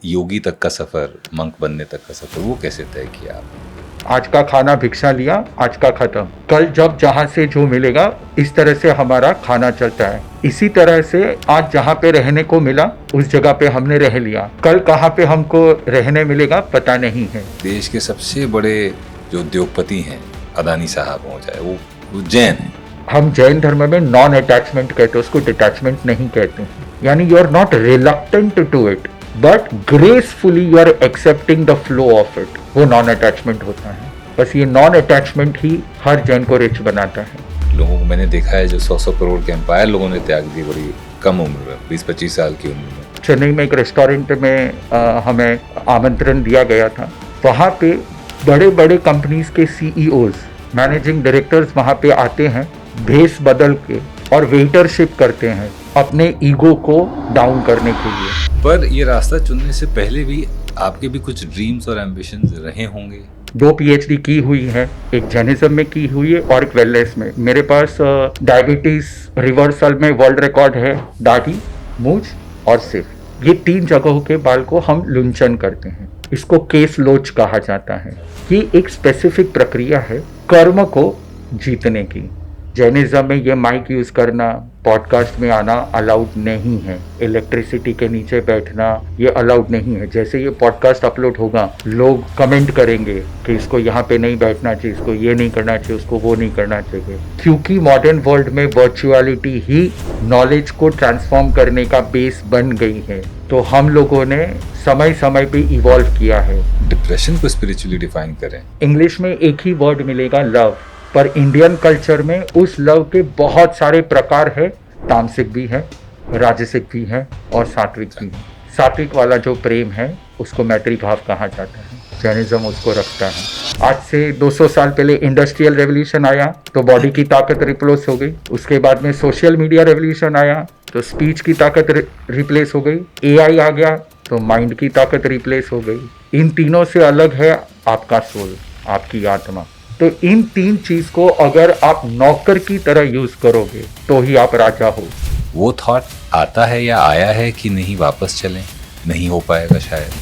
योगी तक का सफ़र, मंक बनने तक का सफ़र, वो कैसे तय किया आपने? आज का खाना भिक्षा लिया, आज का खत्म, कल जब जहाँ से जो मिलेगा, इस तरह से हमारा खाना चलता है। इसी तरह से आज जहाँ पे रहने को मिला उस जगह पे हमने रह लिया, कल कहाँ पे हमको रहने मिलेगा पता नहीं है। देश के सबसे बड़े जो उद्योगपति हैं, अदानी साहब हो चाहे, वो जैन हैं। हम जैन धर्म में नॉन अटैचमेंट कहते हैं, उसको डिटैचमेंट नहीं कहते हैं। यानी you are not reluctant to it but gracefully you are accepting the flow of it, वो नॉन अटैचमेंट होता है। बस ये नॉन अटैचमेंट ही हर जैन को रिच बनाता है। लोगों को मैंने देखा है जो 100-100 करोड़ के एम्पायर लोगों ने त्याग दी बड़ी कम उम्र में, 20-25 साल की उम्र में। चेन्नई में एक रेस्टोरेंट में हमें आमंत्रण दिया गया था। वहाँ पे बड़े बड़े कंपनीज के सीईओज, मैनेजिंग डायरेक्टर्स वहाँ पे आते हैं भेस बदल के और वेटरशिप करते हैं अपने ईगो को डाउन करने के लिए। पर ये रास्ता चुनने से पहले भी आपके भी कुछ ड्रीम्स और एम्बिशंस रहे होंगे। 2 PhD की हुई है, एक जैनिज्म में की हुई है और एक वेलनेस में। मेरे पास डायबिटीज रिवर्सल में वर्ल्ड रिकॉर्ड है, दाढ़ी, मूंछ और सिर। ये 3 जगहों के बाल को हम लुंचन करते हैं। इसको केस लोच कहा जाता है। ये एक स्पेसिफिक प्रक्रिया है कर्म को जीतने की। जैनिज्म में ये माइक यूज करना, पॉडकास्ट में आना अलाउड नहीं है। इलेक्ट्रिसिटी के नीचे बैठना ये अलाउड नहीं है। जैसे ये पॉडकास्ट अपलोड होगा, लोग कमेंट करेंगे कि इसको यहाँ पे नहीं बैठना चाहिए, इसको ये नहीं करना चाहिए, उसको वो नहीं करना चाहिए। क्योंकि मॉडर्न वर्ल्ड में वर्चुअलिटी ही नॉलेज को ट्रांसफॉर्म करने का बेस बन गई है, तो हम लोगों ने समय समय पे इवॉल्व किया है। डिप्रेशन को स्पिरिचुअली डिफाइन करें। इंग्लिश में एक ही वर्ड मिलेगा, लव। पर इंडियन कल्चर में उस लव के बहुत सारे प्रकार है। तामसिक भी है, राजसिक भी है और सात्विक भी है। सात्विक वाला जो प्रेम है उसको मैत्री भाव कहा जाता है। जैनिज्म उसको रखता है। आज से 200 साल पहले इंडस्ट्रियल रेवोल्यूशन आया तो बॉडी की ताकत रिप्लेस हो गई। उसके बाद में सोशल मीडिया रेवोल्यूशन आया तो स्पीच की ताकत रिप्लेस हो गई। एआई आ गया तो माइंड की ताकत रिप्लेस हो गई। इन तीनों से अलग है आपका सोल, आपकी आत्मा। तो इन 3 चीज को अगर आप नौकर की तरह यूज करोगे तो ही आप राजा हो। वो थॉट आता है या आया है कि नहीं वापस चलें, नहीं हो पाएगा शायद।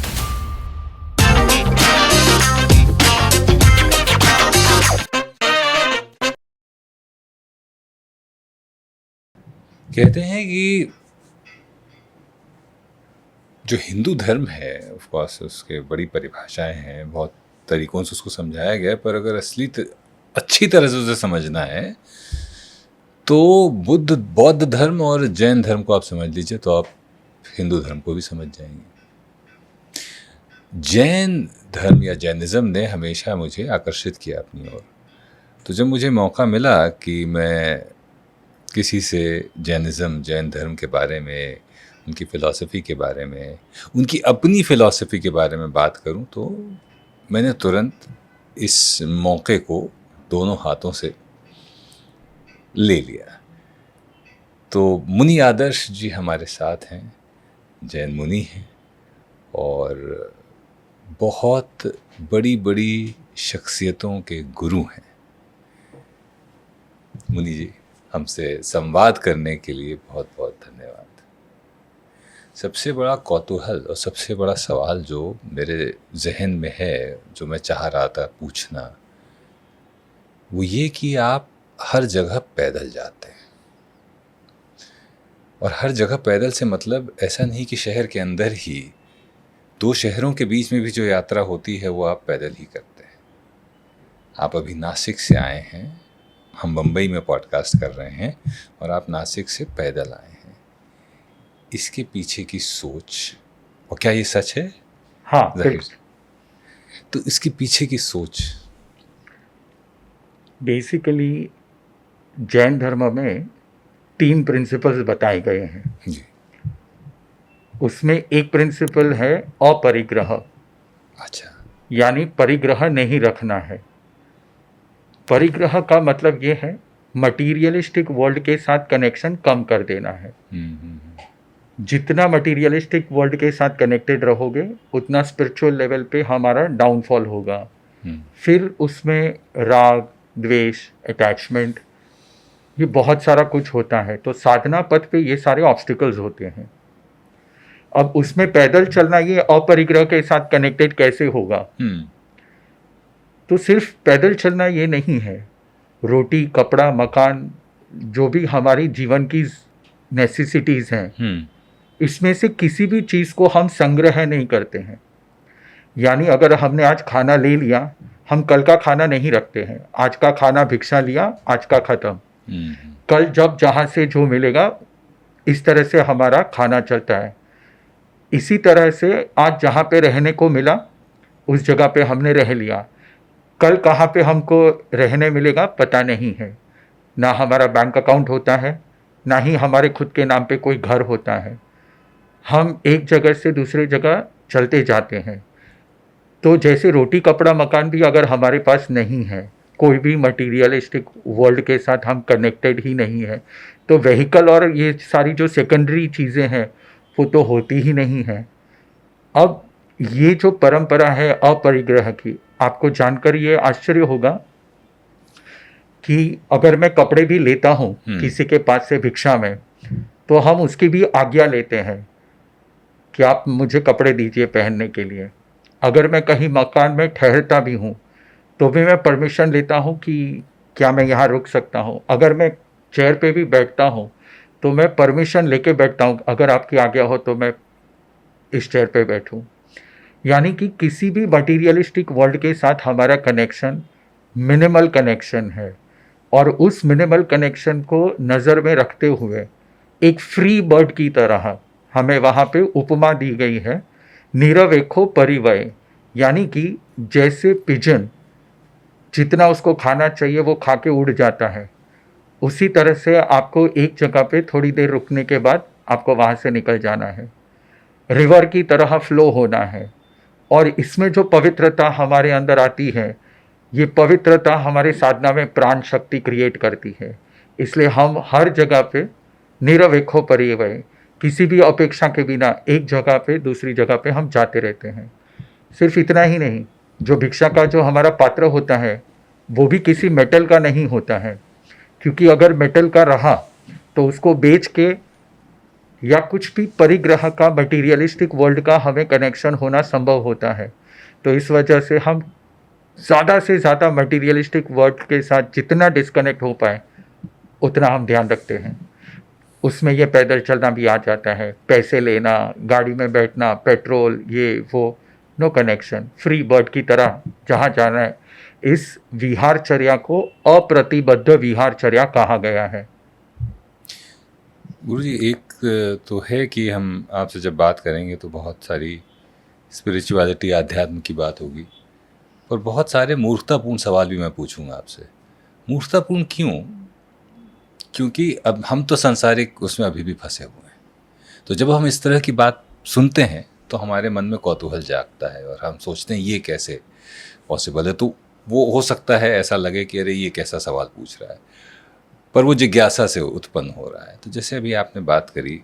कहते हैं कि जो हिंदू धर्म है, ऑफ कोर्स उसके बड़ी परिभाषाएं हैं, बहुत तरीकों से उसको समझाया गया है, पर अगर अच्छी तरह से उसे समझना है तो बौद्ध धर्म और जैन धर्म को आप समझ लीजिए तो आप हिंदू धर्म को भी समझ जाएंगे। जैन धर्म या जैनिज्म ने हमेशा मुझे आकर्षित किया अपनी ओर। तो जब मुझे मौका मिला कि मैं किसी से जैन धर्म के बारे में, उनकी फ़िलॉसफ़ी के बारे में, उनकी अपनी फ़िलॉसफ़ी के बारे में बात करूं, तो मैंने तुरंत इस मौके को दोनों हाथों से ले लिया। तो मुनि आदर्श जी हमारे साथ हैं, जैन मुनि हैं और बहुत बड़ी बड़ी शख्सियतों के गुरु हैं। मुनि जी, हमसे संवाद करने के लिए बहुत बहुत धन्यवाद। सबसे बड़ा कौतूहल और सबसे बड़ा सवाल जो मेरे जहन में है, जो मैं चाह रहा था पूछना, वो ये कि आप हर जगह पैदल जाते हैं। और हर जगह पैदल से मतलब ऐसा नहीं कि शहर के अंदर ही, 2 शहरों के बीच में भी जो यात्रा होती है वो आप पैदल ही करते हैं। आप अभी नासिक से आए हैं, हम मुंबई में पॉडकास्ट कर रहे हैं और आप नासिक से पैदल आए हैं। इसके पीछे की सोच, और क्या ये सच है? हाँ, जाहिर। तो इसके पीछे की सोच बेसिकली जैन धर्म में 3 प्रिंसिपल्स बताए गए हैं जी। उसमें एक प्रिंसिपल है अपरिग्रह। अच्छा। यानी परिग्रह नहीं रखना है। परिग्रह का मतलब ये है मटीरियलिस्टिक वर्ल्ड के साथ कनेक्शन कम कर देना है। जितना मटीरियलिस्टिक वर्ल्ड के साथ कनेक्टेड रहोगे उतना स्पिरिचुअल लेवल पे हमारा डाउनफॉल होगा। फिर उसमें राग, द्वेष, अटैचमेंट, ये बहुत सारा कुछ होता है। तो साधना पथ पे ये सारे ऑब्स्टिकल्स होते हैं। अब उसमें पैदल चलना ये अपरिग्रह के साथ कनेक्टेड कैसे होगा? तो सिर्फ पैदल चलना ये नहीं है, रोटी, कपड़ा, मकान, जो भी हमारी जीवन की नेसेसिटीज़ हैं, इसमें से किसी भी चीज़ को हम संग्रह नहीं करते हैं। यानी अगर हमने आज खाना ले लिया, हम कल का खाना नहीं रखते हैं। आज का खाना भिक्षा लिया, आज का ख़त्म। कल जब जहाँ से जो मिलेगा, इस तरह से हमारा खाना चलता है। इसी तरह से आज जहाँ पे रहने को मिला, उस जगह पे हमने रह लिया। कल कहाँ पे हमको रहने मिलेगा पता नहीं है। ना हमारा बैंक अकाउंट होता है, ना ही हमारे खुद के नाम पे कोई घर होता है। हम एक जगह से दूसरे जगह चलते जाते हैं। तो जैसे रोटी, कपड़ा, मकान भी अगर हमारे पास नहीं है, कोई भी मटीरियलिस्टिक वर्ल्ड के साथ हम कनेक्टेड ही नहीं है, तो व्हीकल और ये सारी जो सेकेंडरी चीज़ें हैं वो तो होती ही नहीं हैं। अब ये जो परंपरा है अपरिग्रह की, आपको जानकर ये आश्चर्य होगा कि अगर मैं कपड़े भी लेता हूँ किसी के पास से भिक्षा में, तो हम उसकी भी आज्ञा लेते हैं कि आप मुझे कपड़े दीजिए पहनने के लिए। अगर मैं कहीं मकान में ठहरता भी हूँ तो भी मैं परमिशन लेता हूँ कि क्या मैं यहाँ रुक सकता हूँ। अगर मैं चेयर पे भी बैठता हूँ तो मैं परमिशन लेके बैठता हूँ, अगर आपकी आज्ञा हो तो मैं इस चेयर पे बैठूँ। यानी कि किसी भी मटीरियलिस्टिक वर्ल्ड के साथ हमारा कनेक्शन मिनिमल कनेक्शन है, और उस मिनिमल कनेक्शन को नज़र में रखते हुए एक फ्री बर्ड की तरह हमें वहाँ पे उपमा दी गई है, निरवेखो परिवय। यानी कि जैसे पिजन जितना उसको खाना चाहिए वो खा के उड़ जाता है, उसी तरह से आपको एक जगह पे थोड़ी देर रुकने के बाद आपको वहाँ से निकल जाना है। रिवर की तरह फ्लो होना है। और इसमें जो पवित्रता हमारे अंदर आती है, ये पवित्रता हमारे साधना में प्राण शक्ति क्रिएट करती है। इसलिए हम हर जगह पे निरवेखो परिवय, किसी भी अपेक्षा के बिना एक जगह पे दूसरी जगह पे हम जाते रहते हैं। सिर्फ इतना ही नहीं, जो भिक्षा का जो हमारा पात्र होता है वो भी किसी मेटल का नहीं होता है, क्योंकि अगर मेटल का रहा तो उसको बेच के या कुछ भी परिग्रह का मटीरियलिस्टिक वर्ल्ड का हमें कनेक्शन होना संभव होता है। तो इस वजह से हम ज़्यादा से ज़्यादा मटीरियलिस्टिक वर्ल्ड के साथ जितना डिस्कनेक्ट हो पाए उतना हम ध्यान रखते हैं। उसमें ये पैदल चलना भी आ जाता है, पैसे लेना, गाड़ी में बैठना, पेट्रोल, ये वो, नो कनेक्शन, फ्री बर्ड की तरह जहाँ जाना है। इस विहारचर्या को अप्रतिबद्ध विहारचर्या कहा गया है। गुरुजी, एक तो है कि हम आपसे जब बात करेंगे तो बहुत सारी स्पिरिचुअलिटी, आध्यात्म की बात होगी, और बहुत सारे मूर्खतापूर्ण सवाल भी मैं पूछूंगा आपसे। मूर्खतापूर्ण क्यों? क्योंकि अब हम तो सांसारिक उसमें अभी भी फंसे हुए हैं। तो जब हम इस तरह की बात सुनते हैं तो हमारे मन में कौतूहल जागता है और हम सोचते हैं ये कैसे पॉसिबल है। तो वो हो सकता है ऐसा लगे कि अरे ये कैसा सवाल पूछ रहा है, पर वो जिज्ञासा से उत्पन्न हो रहा है। तो जैसे अभी आपने बात करी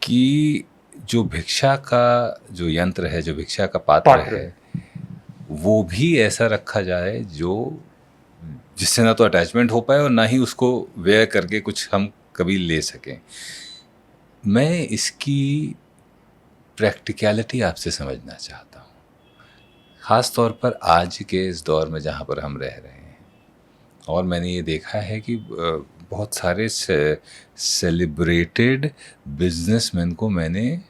कि जो भिक्षा का जो यंत्र है, जो भिक्षा का पात्र है, वो भी ऐसा रखा जाए जो जिससे ना तो अटैचमेंट हो पाए और ना ही उसको व्यय करके कुछ हम कभी ले सकें। मैं इसकी प्रैक्टिकलिटी आपसे समझना चाहता हूँ, ख़ास तौर पर आज के इस दौर में जहाँ पर हम रह रहे हैं। और मैंने ये देखा है कि बहुत सारे सेलिब्रेटेड बिजनेसमैन को मैंने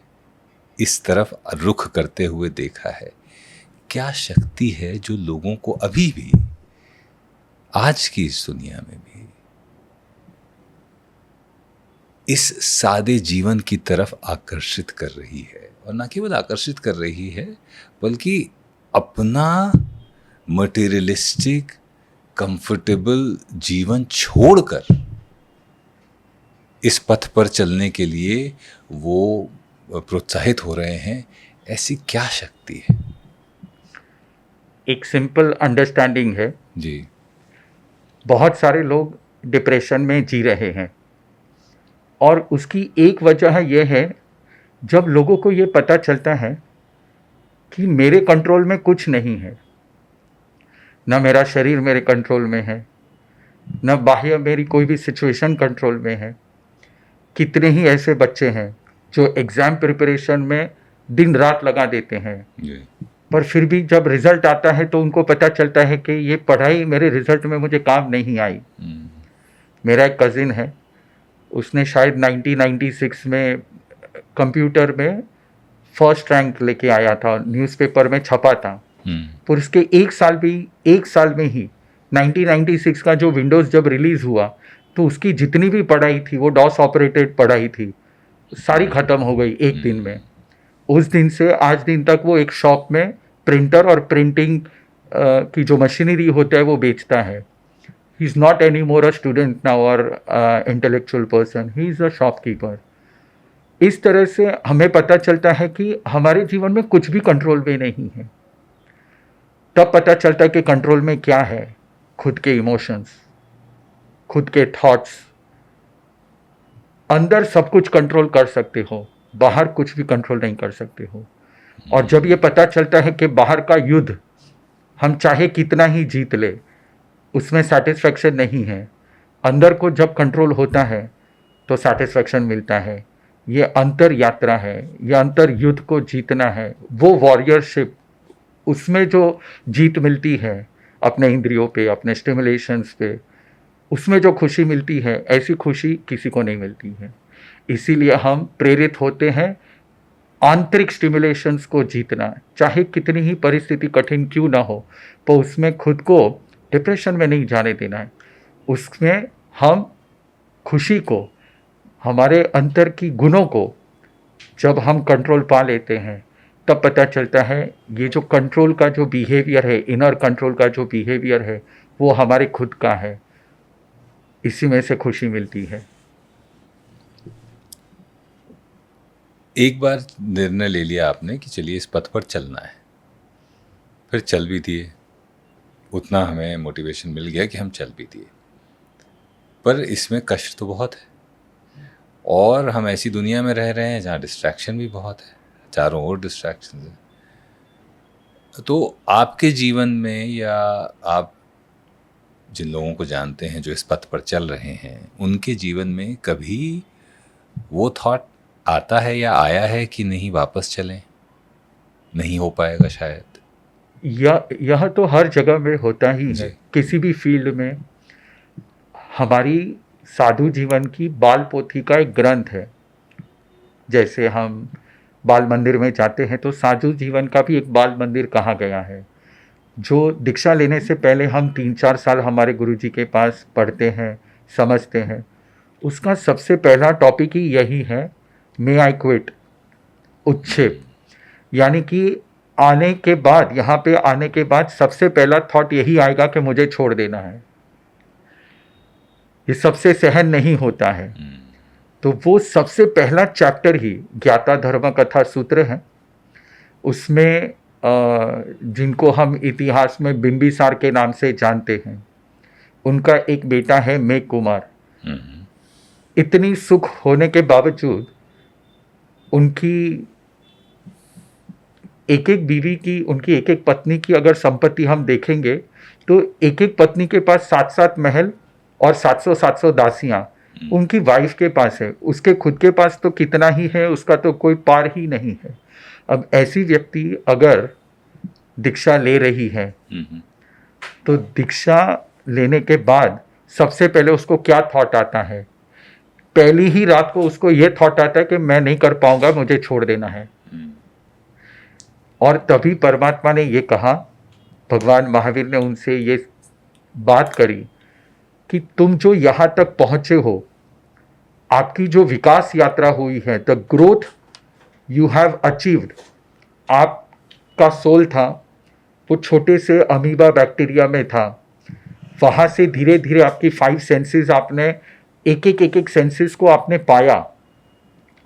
इस तरफ रुख करते हुए देखा है। क्या शक्ति है जो लोगों को अभी भी, आज की इस दुनिया में भी, इस सादे जीवन की तरफ आकर्षित कर रही है? और ना केवल आकर्षित कर रही है बल्कि अपना मटेरियलिस्टिक कंफर्टेबल जीवन छोड़कर इस पथ पर चलने के लिए वो प्रोत्साहित हो रहे हैं। ऐसी क्या शक्ति है? एक सिंपल अंडरस्टैंडिंग है जी। बहुत सारे लोग डिप्रेशन में जी रहे हैं, और उसकी एक वजह यह है, जब लोगों को ये पता चलता है कि मेरे कंट्रोल में कुछ नहीं है, न मेरा शरीर मेरे कंट्रोल में है, न बाह्य मेरी कोई भी सिचुएशन कंट्रोल में है, कितने ही ऐसे बच्चे हैं जो एग्ज़ाम प्रिपरेशन में दिन रात लगा देते हैं, जी। पर फिर भी जब रिज़ल्ट आता है तो उनको पता चलता है कि ये पढ़ाई मेरे रिज़ल्ट में मुझे काम नहीं आई। मेरा एक कज़िन है, उसने शायद 1996 में कंप्यूटर में फर्स्ट रैंक लेके आया था, न्यूज़पेपर में छपा था। पर उसके एक साल में ही 1996 का जो विंडोज़ जब रिलीज़ हुआ तो उसकी जितनी भी पढ़ाई थी, वो डॉस ऑपरेटेड पढ़ाई थी, सारी ख़त्म हो गई एक दिन में। उस दिन से आज दिन तक वो एक शॉप में प्रिंटर और प्रिंटिंग की जो मशीनरी होता है वो बेचता है। He is not any more a student now और intellectual person, he is a shopkeeper. इस तरह से हमें पता चलता है कि हमारे जीवन में कुछ भी कंट्रोल में नहीं है। तब पता चलता है कि कंट्रोल में क्या है, खुद के इमोशंस, खुद के थॉट्स। अंदर सब कुछ कंट्रोल कर सकते हो, बाहर कुछ भी कंट्रोल नहीं कर सकते हो। और जब ये पता चलता है कि बाहर का युद्ध हम चाहे कितना ही जीत ले, उसमें सेटिस्फैक्शन नहीं है, अंदर को जब कंट्रोल होता है तो सेटिस्फैक्शन मिलता है। ये अंतर यात्रा है, ये अंतर युद्ध को जीतना है, वो वॉरियरशिप, उसमें जो जीत मिलती है अपने इंद्रियों पे, अपने स्टिमुलेशंस पे, उसमें जो खुशी मिलती है, ऐसी खुशी किसी को नहीं मिलती है। इसीलिए हम प्रेरित होते हैं आंतरिक स्टिमुलेशंस को जीतना, चाहे कितनी ही परिस्थिति कठिन क्यों ना हो, तो उसमें खुद को डिप्रेशन में नहीं जाने देना है। उसमें हम खुशी को, हमारे अंतर की गुणों को जब हम कंट्रोल पा लेते हैं, तब पता चलता है ये जो कंट्रोल का जो बिहेवियर है, इनर कंट्रोल का जो बिहेवियर है, वो हमारे खुद का है। इसी में से खुशी मिलती है। एक बार निर्णय ले लिया आपने कि चलिए इस पथ पर चलना है, फिर चल भी दिए, उतना हमें मोटिवेशन मिल गया कि हम चल भी दिए, पर इसमें कष्ट तो बहुत है और हम ऐसी दुनिया में रह रहे हैं जहाँ डिस्ट्रैक्शन भी बहुत है, चारों ओर डिस्ट्रैक्शन है। तो आपके जीवन में, या आप जिन लोगों को जानते हैं जो इस पथ पर चल रहे हैं, उनके जीवन में कभी वो थॉट आता है या आया है कि नहीं वापस चलें, नहीं हो पाएगा शायद? यह तो हर जगह में होता ही जी। है। किसी भी फील्ड में हमारी साधु जीवन की बाल पोथी का एक ग्रंथ है। जैसे हम बाल मंदिर में जाते हैं तो साधु जीवन का भी एक बाल मंदिर कहा गया है। जो दीक्षा लेने से पहले हम 3-4 साल हमारे गुरुजी के पास पढ़ते हैं, समझते हैं, उसका सबसे पहला टॉपिक ही यही है, मे आई क्विट, उच्छेद। यानी कि आने के बाद, यहाँ पे आने के बाद सबसे पहला थॉट यही आएगा कि मुझे छोड़ देना है। ये सबसे सहन नहीं होता है। तो वो सबसे पहला चैप्टर ही ज्ञाता धर्म कथा सूत्र है। उसमें जिनको हम इतिहास में बिंबिसार के नाम से जानते हैं, उनका एक बेटा है मेघ कुमार। इतनी सुख होने के बावजूद उनकी एक एक बीवी की, उनकी एक एक पत्नी की अगर संपत्ति हम देखेंगे तो एक एक पत्नी के पास 7-7 महल और 700-700 दासियां उनकी वाइफ के पास है। उसके खुद के पास तो कितना ही है, उसका तो कोई पार ही नहीं है। अब ऐसी व्यक्ति अगर दीक्षा ले रही है तो दीक्षा लेने के बाद सबसे पहले उसको क्या थॉट आता है? पहली ही रात को उसको ये थॉट आता है कि मैं नहीं कर पाऊंगा, मुझे छोड़ देना है। और तभी परमात्मा ने ये कहा, भगवान महावीर ने उनसे ये बात करी कि तुम जो यहाँ तक पहुँचे हो, आपकी जो विकास यात्रा हुई है, the growth you have achieved, आपका सोल था वो छोटे से अमीबा बैक्टीरिया में था। वहाँ से धीरे धीरे आपकी 5 सेंसेस, आपने एक एक सेंसेस को आपने पाया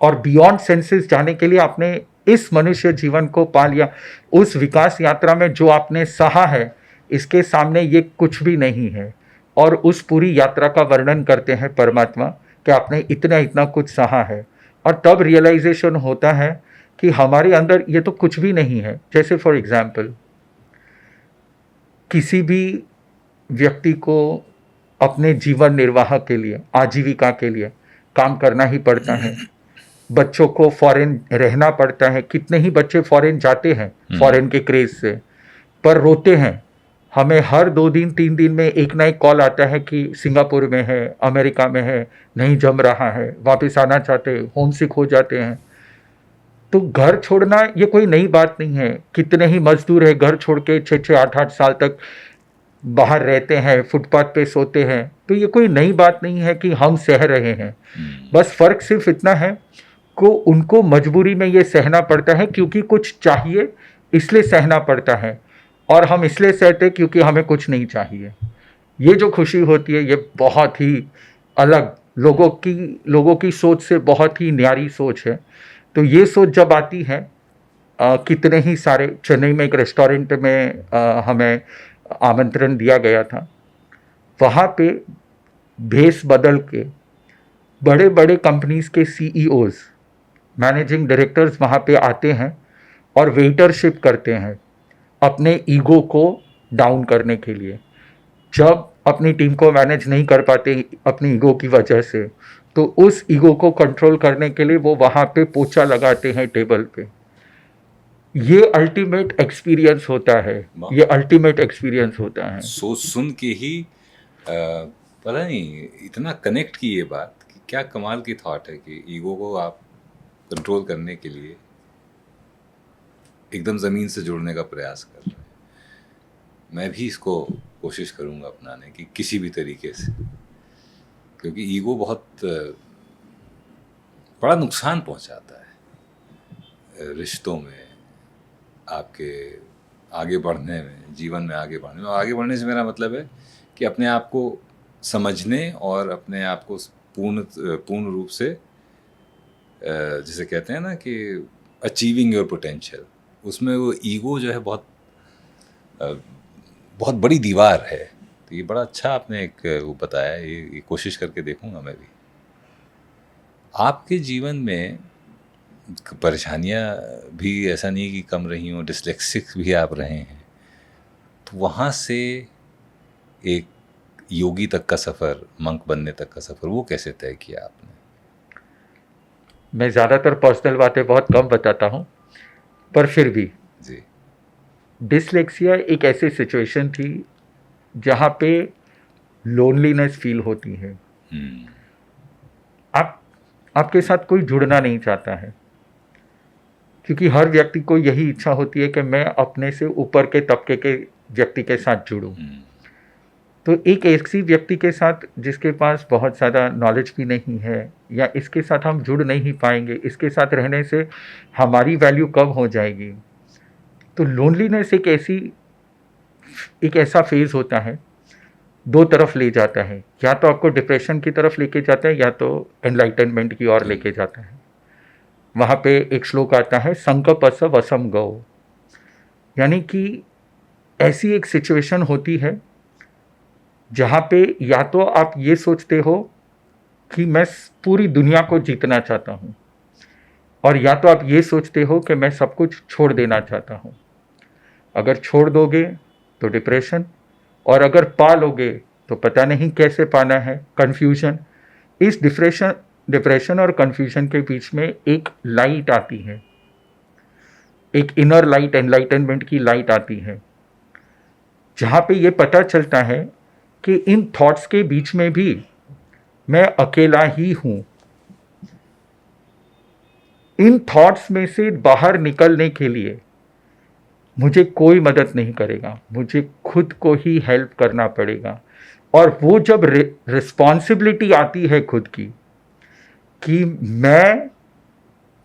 और बियॉन्ड सेंसेस जाने के लिए आपने इस मनुष्य जीवन को पा लिया। उस विकास यात्रा में जो आपने सहा है, इसके सामने ये कुछ भी नहीं है। और उस पूरी यात्रा का वर्णन करते हैं परमात्मा कि आपने इतना इतना कुछ सहा है। और तब रियलाइजेशन होता है कि हमारे अंदर ये तो कुछ भी नहीं है। जैसे फॉर एग्जाम्पल, किसी भी व्यक्ति को अपने जीवन निर्वाह के लिए, आजीविका के लिए काम करना ही पड़ता है, बच्चों को फॉरेन रहना पड़ता है। कितने ही बच्चे फॉरेन जाते हैं फॉरेन के क्रेज से, पर रोते हैं। हमें हर 2 दिन 3 दिन में एक ना एक कॉल आता है कि सिंगापुर में है, अमेरिका में है, नहीं जम रहा है, वापस आना चाहते हैं, होम सिक हो जाते हैं। तो घर छोड़ना ये कोई नई बात नहीं है। कितने ही मजदूर है घर छोड़ के 6-6 8-8 साल तक बाहर रहते हैं, फुटपाथ पे सोते हैं। तो ये कोई नई बात नहीं है कि हम सह रहे हैं। बस फर्क सिर्फ इतना है को उनको मजबूरी में ये सहना पड़ता है क्योंकि कुछ चाहिए, इसलिए सहना पड़ता है। और हम इसलिए सहते क्योंकि हमें कुछ नहीं चाहिए। ये जो खुशी होती है ये बहुत ही अलग लोगों की सोच से बहुत ही न्यारी सोच है। तो ये सोच जब आती है, कितने ही सारे चेन्नई में एक रेस्टोरेंट में हमें आमंत्रण दिया गया था। वहाँ पे भेस बदल के बड़े बड़े कंपनीज के सीईओज, मैनेजिंग डायरेक्टर्स वहाँ पे आते हैं और वेटरशिप करते हैं अपने ईगो को डाउन करने के लिए। जब अपनी टीम को मैनेज नहीं कर पाते अपनी ईगो की वजह से, तो उस ईगो को कंट्रोल करने के लिए वो वहाँ पे पोछा लगाते हैं टेबल पे। ये अल्टीमेट एक्सपीरियंस होता है, ये अल्टीमेट एक्सपीरियंस होता है। सोच सुन के ही पता नहीं इतना कनेक्ट की ये बात कि क्या कमाल की थॉट है कि ईगो को आप कंट्रोल करने के लिए एकदम ज़मीन से जुड़ने का प्रयास कर रहे हैं। मैं भी इसको कोशिश करूँगा अपनाने की किसी भी तरीके से, क्योंकि ईगो बहुत बड़ा नुकसान पहुंचाता है रिश्तों में, आपके आगे बढ़ने में, जीवन में आगे बढ़ने में। आगे बढ़ने से मेरा मतलब है कि अपने आप को समझने और अपने आप को पूर्ण रूप से जिसे कहते हैं ना कि अचीविंग योर पोटेंशियल, उसमें वो ईगो जो है बहुत बड़ी दीवार है। तो ये बड़ा अच्छा आपने एक वो बताया, ये कोशिश करके देखूंगा मैं भी। आपके जीवन में परेशानियां भी ऐसा नहीं कि कम रही हों, डिसलेक्सिक भी आप रहे हैं, तो वहाँ से एक योगी तक का सफ़र, मंक बनने तक का सफ़र, वो कैसे तय किया आपने? मैं ज़्यादातर पर्सनल बातें बहुत कम बताता हूँ, पर फिर भी जी, डिसलेक्सिया एक ऐसी सिचुएशन थी जहाँ पे लोनलीनेस फील होती है। आपके साथ कोई जुड़ना नहीं चाहता है, क्योंकि हर व्यक्ति को यही इच्छा होती है कि मैं अपने से ऊपर के तबके के व्यक्ति के साथ जुड़ूं। तो एक ऐसी व्यक्ति के साथ जिसके पास बहुत ज़्यादा नॉलेज भी नहीं है, या इसके साथ हम जुड़ नहीं पाएंगे, इसके साथ रहने से हमारी वैल्यू कम हो जाएगी। तो लोनलीनेस एक ऐसा फेज़ होता है, दो तरफ ले जाता है। या तो आपको डिप्रेशन की तरफ लेके जाता है, या तो एनलाइटनमेंट की ओर लेके जाता है। वहाँ पे एक श्लोक आता है, संकपस वसम गौ, यानी कि ऐसी एक सिचुएशन होती है जहाँ पे या तो आप ये सोचते हो कि मैं पूरी दुनिया को जीतना चाहता हूँ, और या तो आप ये सोचते हो कि मैं सब कुछ छोड़ देना चाहता हूँ। अगर छोड़ दोगे तो डिप्रेशन, और अगर पा लोगे तो पता नहीं कैसे पाना है, कन्फ्यूजन। इस डिप्रेशन और कन्फ्यूजन के बीच में एक लाइट आती है, एक इनर लाइट, एनलाइटनमेंट की लाइट आती है, जहाँ पे ये पता चलता है कि इन थॉट्स के बीच में भी मैं अकेला ही हूँ। इन थॉट्स में से बाहर निकलने के लिए मुझे कोई मदद नहीं करेगा, मुझे खुद को ही हेल्प करना पड़ेगा। और वो जब रिस्पॉन्सिबिलिटी आती है खुद की, कि मैं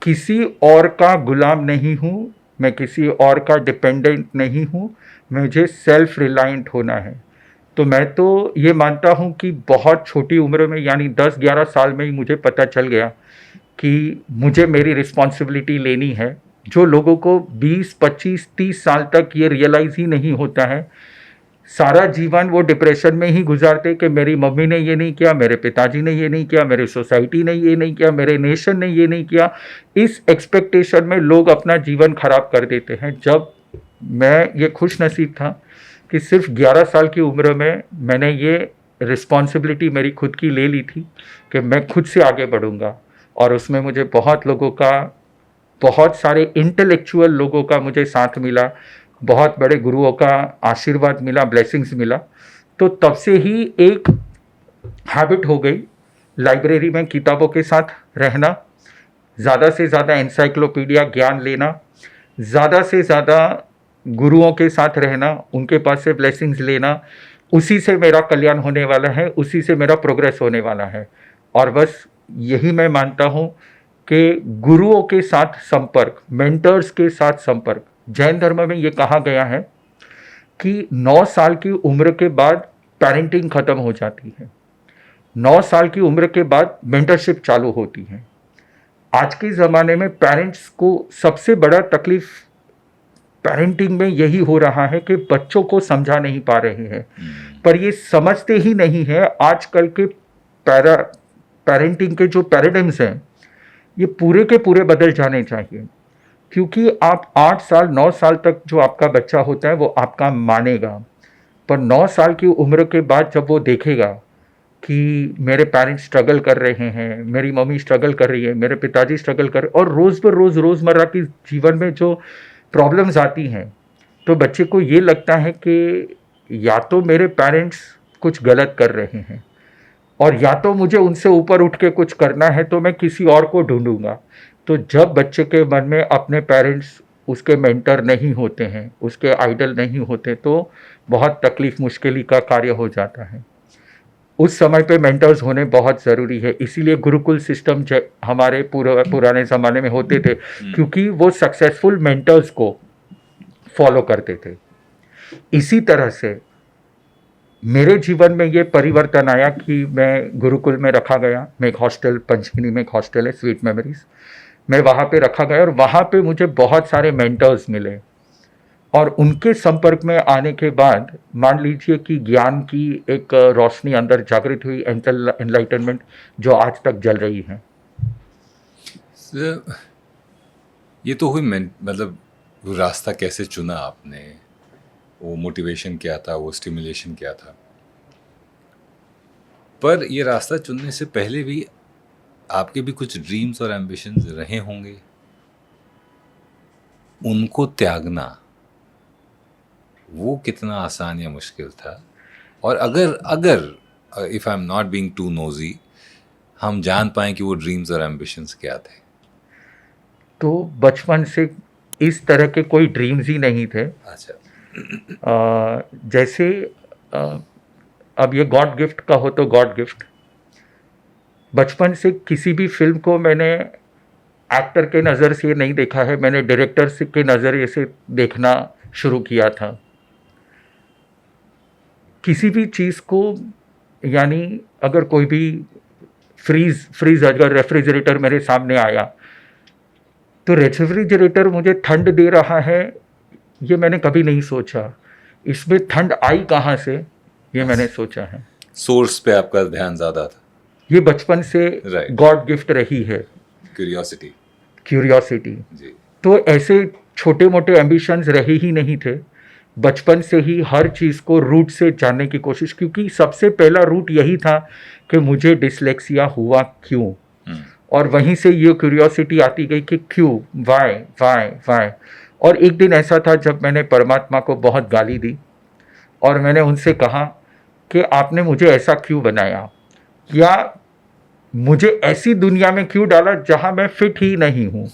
किसी और का गुलाम नहीं हूँ, मैं किसी और का डिपेंडेंट नहीं हूँ, मुझे सेल्फ रिलायंट होना है। तो मैं तो ये मानता हूँ कि बहुत छोटी उम्र में, यानी 10-11 साल में ही मुझे पता चल गया कि मुझे मेरी रिस्पॉन्सिबिलिटी लेनी है। जो लोगों को 20, 25, 30 साल तक ये रियलाइज़ ही नहीं होता है, सारा जीवन वो डिप्रेशन में ही गुजारते कि मेरी मम्मी ने ये नहीं किया, मेरे पिताजी ने ये नहीं किया, मेरी सोसाइटी ने ये नहीं किया, मेरे नेशन ने ये नहीं किया। इस एक्सपेक्टेशन में लोग अपना जीवन खराब कर देते हैं। जब मैं ये खुश नसीब था कि सिर्फ 11 साल की उम्र में मैंने ये रिस्पॉन्सिबिलिटी मेरी खुद की ले ली थी कि मैं खुद से आगे बढ़ूंगा, और उसमें मुझे बहुत लोगों का, बहुत सारे इंटेलेक्चुअल लोगों का मुझे साथ मिला, बहुत बड़े गुरुओं का आशीर्वाद मिला, ब्लेसिंग्स मिला। तो तब से ही एक हैबिट हो गई लाइब्रेरी में किताबों के साथ रहना, ज़्यादा से ज़्यादा एनसाइक्लोपीडिया ज्ञान लेना, ज़्यादा से ज़्यादा गुरुओं के साथ रहना, उनके पास से ब्लेसिंग्स लेना। उसी से मेरा कल्याण होने वाला है, उसी से मेरा प्रोग्रेस होने वाला है। और बस यही मैं मानता हूँ कि गुरुओं के साथ संपर्क, मेंटर्स के साथ संपर्क, जैन धर्म में ये कहा गया है कि 9 साल की उम्र के बाद पेरेंटिंग खत्म हो जाती है, 9 साल की उम्र के बाद मेंटरशिप चालू होती है। आज के ज़माने में पेरेंट्स को सबसे बड़ा तकलीफ पेरेंटिंग में यही हो रहा है कि बच्चों को समझा नहीं पा रहे हैं, पर ये समझते ही नहीं है। आजकल के पेरेंटिंग के जो पैराडिम्स हैं ये पूरे के पूरे बदल जाने चाहिए, क्योंकि आप 8 साल 9 साल तक जो आपका बच्चा होता है वो आपका मानेगा, पर 9 साल की उम्र के बाद जब वो देखेगा कि मेरे पेरेंट्स स्ट्रगल कर रहे हैं, मेरी मम्मी स्ट्रगल कर रही है, मेरे पिताजी स्ट्रगल कर, और रोज़ बर रोज़ रोज़मर्रा की जीवन में जो प्रॉब्लम्स आती हैं, तो बच्चे को ये लगता है कि या तो मेरे पेरेंट्स कुछ गलत कर रहे हैं, और या तो मुझे उनसे ऊपर उठ के कुछ करना है, तो मैं किसी और को ढूंढूंगा। तो जब बच्चे के मन में अपने पेरेंट्स उसके मेंटर नहीं होते हैं, उसके आइडल नहीं होते, तो बहुत तकलीफ मुश्किल का कार्य हो जाता है। उस समय पे मेंटर्स होने बहुत ज़रूरी है, इसीलिए गुरुकुल सिस्टम हमारे पुराने ज़माने में होते थे, क्योंकि वो सक्सेसफुल मेंटर्स को फॉलो करते थे। इसी तरह से मेरे जीवन में ये परिवर्तन आया कि मैं गुरुकुल में रखा गया। मैं एक हॉस्टल, पंचगिनी में एक हॉस्टल है, स्वीट मेमोरीज, मैं वहाँ पे रखा गया, और वहाँ पे मुझे बहुत सारे मेंटर्स मिले, और उनके संपर्क में आने के बाद मान लीजिए कि ज्ञान की एक रोशनी अंदर जागृत हुई, एनलाइटनमेंट, जो आज तक जल रही है। ये तो हुई, मतलब वो रास्ता कैसे चुना आपने, वो मोटिवेशन क्या था, वो स्टिमुलेशन क्या था। पर ये रास्ता चुनने से पहले भी आपके भी कुछ ड्रीम्स और एम्बिशंस रहे होंगे, उनको त्यागना वो कितना आसान या मुश्किल था। और अगर if I am not being too nosy, हम जान पाएं कि वो ड्रीम्स और एम्बिशंस क्या थे। तो बचपन से इस तरह के कोई ड्रीम्स ही नहीं थे। अच्छा। जैसे अब ये गॉड गिफ्ट का हो तो गॉड गिफ्ट, बचपन से किसी भी फिल्म को मैंने एक्टर के नज़र से नहीं देखा है, मैंने डायरेक्टर के नज़रिए से देखना शुरू किया था। किसी भी चीज़ को, यानी अगर कोई भी फ्रीज अगर रेफ्रिजरेटर मेरे सामने आया, तो रेफ्रिजरेटर मुझे ठंड दे रहा है, ये मैंने कभी नहीं सोचा। इसमें ठंड आई कहाँ से, ये मैंने सोचा है। सोर्स पे आपका ध्यान ज़्यादा था। ये बचपन से गॉड गिफ्ट रही है, क्यूरियोसिटी जी। तो ऐसे छोटे मोटे एम्बिशंस रहे ही नहीं थे। बचपन से ही हर चीज़ को रूट से जानने की कोशिश, क्योंकि सबसे पहला रूट यही था कि मुझे डिसलेक्सिया हुआ क्यों, और वहीं से ये क्यूरियोसिटी आती गई कि क्यों, वाई वाई वाई। और एक दिन ऐसा था जब मैंने परमात्मा को बहुत गाली दी, और मैंने उनसे कहा कि आपने मुझे ऐसा क्यों बनाया, या मुझे ऐसी दुनिया में क्यों डाला जहां मैं फिट ही नहीं हूं।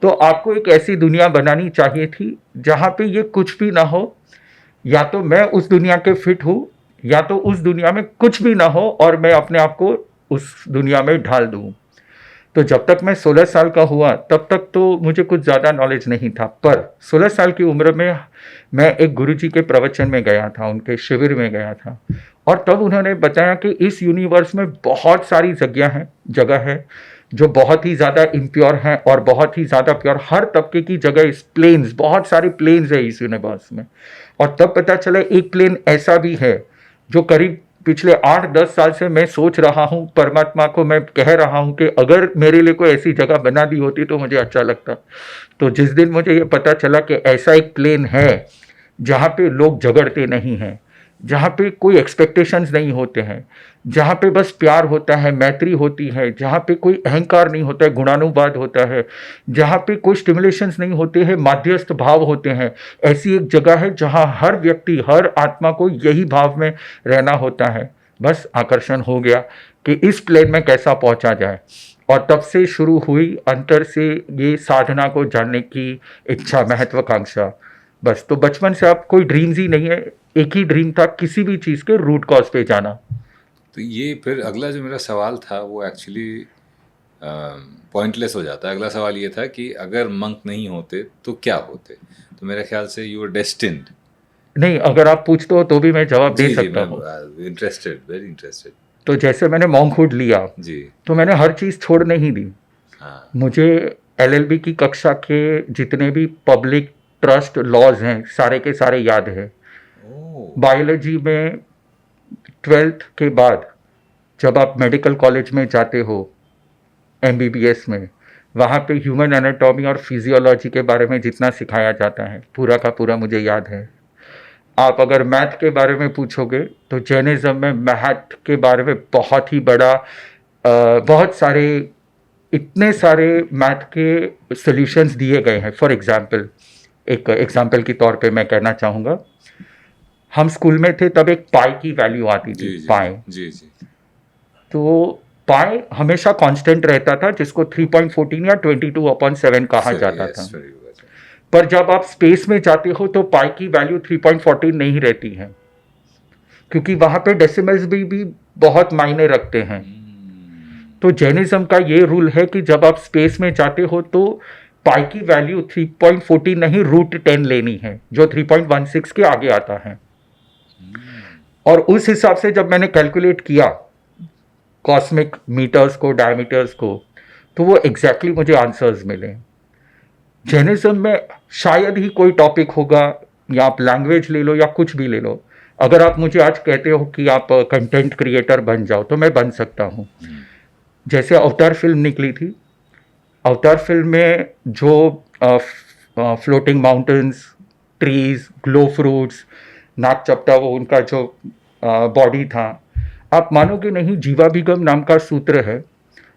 तो आपको एक ऐसी दुनिया बनानी चाहिए थी जहां पे ये कुछ भी ना हो, या तो मैं उस दुनिया के फिट हूं, या तो उस दुनिया में कुछ भी ना हो और मैं अपने आप को उस दुनिया में ढाल दूं। तो जब तक मैं 16 साल का हुआ तब तक तो मुझे कुछ ज़्यादा नॉलेज नहीं था, पर 16 साल की उम्र में मैं एक गुरुजी के प्रवचन में गया था, उनके शिविर में गया था, और तब उन्होंने बताया कि इस यूनिवर्स में बहुत सारी जगह है जो बहुत ही ज़्यादा इम्प्योर हैं और बहुत ही ज़्यादा प्योर। हर तबके की जगह, इस प्लेन्स, बहुत सारी प्लेन्स है इस यूनिवर्स में। और तब पता चला एक प्लेन ऐसा भी है जो करीब पिछले 8-10 साल से मैं सोच रहा हूँ, परमात्मा को मैं कह रहा हूँ कि अगर मेरे लिए कोई ऐसी जगह बना दी होती तो मुझे अच्छा लगता। तो जिस दिन मुझे ये पता चला कि ऐसा एक प्लेन है जहाँ पे लोग झगड़ते नहीं हैं, जहाँ पे कोई एक्सपेक्टेशंस नहीं होते हैं, जहाँ पे बस प्यार होता है, मैत्री होती है, जहाँ पे कोई अहंकार नहीं होता है, गुणानुवाद होता है, जहाँ पे कोई स्टिमुलेशंस नहीं होते हैं, माध्यस्थ भाव होते हैं। ऐसी एक जगह है जहाँ हर व्यक्ति, हर आत्मा को यही भाव में रहना होता है। बस आकर्षण हो गया कि इस प्लेन में कैसा पहुंचा जाए, और तब से शुरू हुई अंतर से ये साधना को जानने की इच्छा, महत्वाकांक्षा। बस, तो बचपन से आप कोई ड्रीम्स ही नहीं है, एक ही ड्रीम था किसी भी चीज़ के रूट कॉज पे जाना। तो ये फिर अगला जो मेरा सवाल था वो एक्चुअली पॉइंटलेस हो जाता है। अगला सवाल ये था कि अगर मंक नहीं होते तो क्या होते। तो मेरे ख्याल से यू आर डेस्टिन्ड। नहीं, अगर आप पूछते हो तो भी मैं जवाब दे जी सकता हूँ। मैं इंटरेस्टेड, वेरी इंटरेस्टेड। तो जैसे मैंने मॉन्कहुड लिया, जी तो मैंने हर चीज़ छोड़ नहीं दी। हाँ मुझे एलएलबी की कक्षा के जितने भी पब्लिक ट्रस्ट लॉज हैं सारे के सारे याद है। ओह बायोलॉजी में 12th के बाद जब आप मेडिकल कॉलेज में जाते हो, एमबीबीएस में, वहाँ पे ह्यूमन एनाटॉमी और फिजियोलॉजी के बारे में जितना सिखाया जाता है पूरा का पूरा मुझे याद है। आप अगर मैथ के बारे में पूछोगे तो जैनिज्म में मैथ के बारे में बहुत ही बड़ा बहुत सारे, इतने सारे मैथ के सॉल्यूशंस दिए गए हैं। फॉर एग्जांपल, एक एग्जांपल के तौर पे मैं कहना चाहूँगा, हम स्कूल में थे तब एक पाई की वैल्यू आती जी थी, जी पाई। जी जी तो पाई हमेशा कांस्टेंट रहता था, जिसको 3.14 या 22/7 कहा जाता था। पर जब आप स्पेस में जाते हो तो पाई की वैल्यू 3.14 नहीं रहती है, क्योंकि वहाँ पे डेसिमल्स भी बहुत मायने रखते हैं। तो जैनिज्म का ये रूल है कि जब आप स्पेस में जाते हो तो पाई की वैल्यू 3.14 नहीं, √10 लेनी है, जो 3.16 के आगे आता है। और उस हिसाब से जब मैंने कैलकुलेट किया कॉस्मिक मीटर्स को, डायमीटर्स को, तो वो एग्जैक्टली मुझे आंसर्स मिले। जैनिज्म में शायद ही कोई टॉपिक होगा, या आप लैंग्वेज ले लो या कुछ भी ले लो, अगर आप मुझे आज कहते हो कि आप कंटेंट क्रिएटर बन जाओ तो मैं बन सकता हूँ। जैसे अवतार फिल्म निकली थी, अवतार फिल्म में जो floating mountains, trees, glow fruits, नाग चपटा, वो उनका जो बॉडी था, आप मानोगे नहीं, जीवाभिगम नाम का सूत्र है,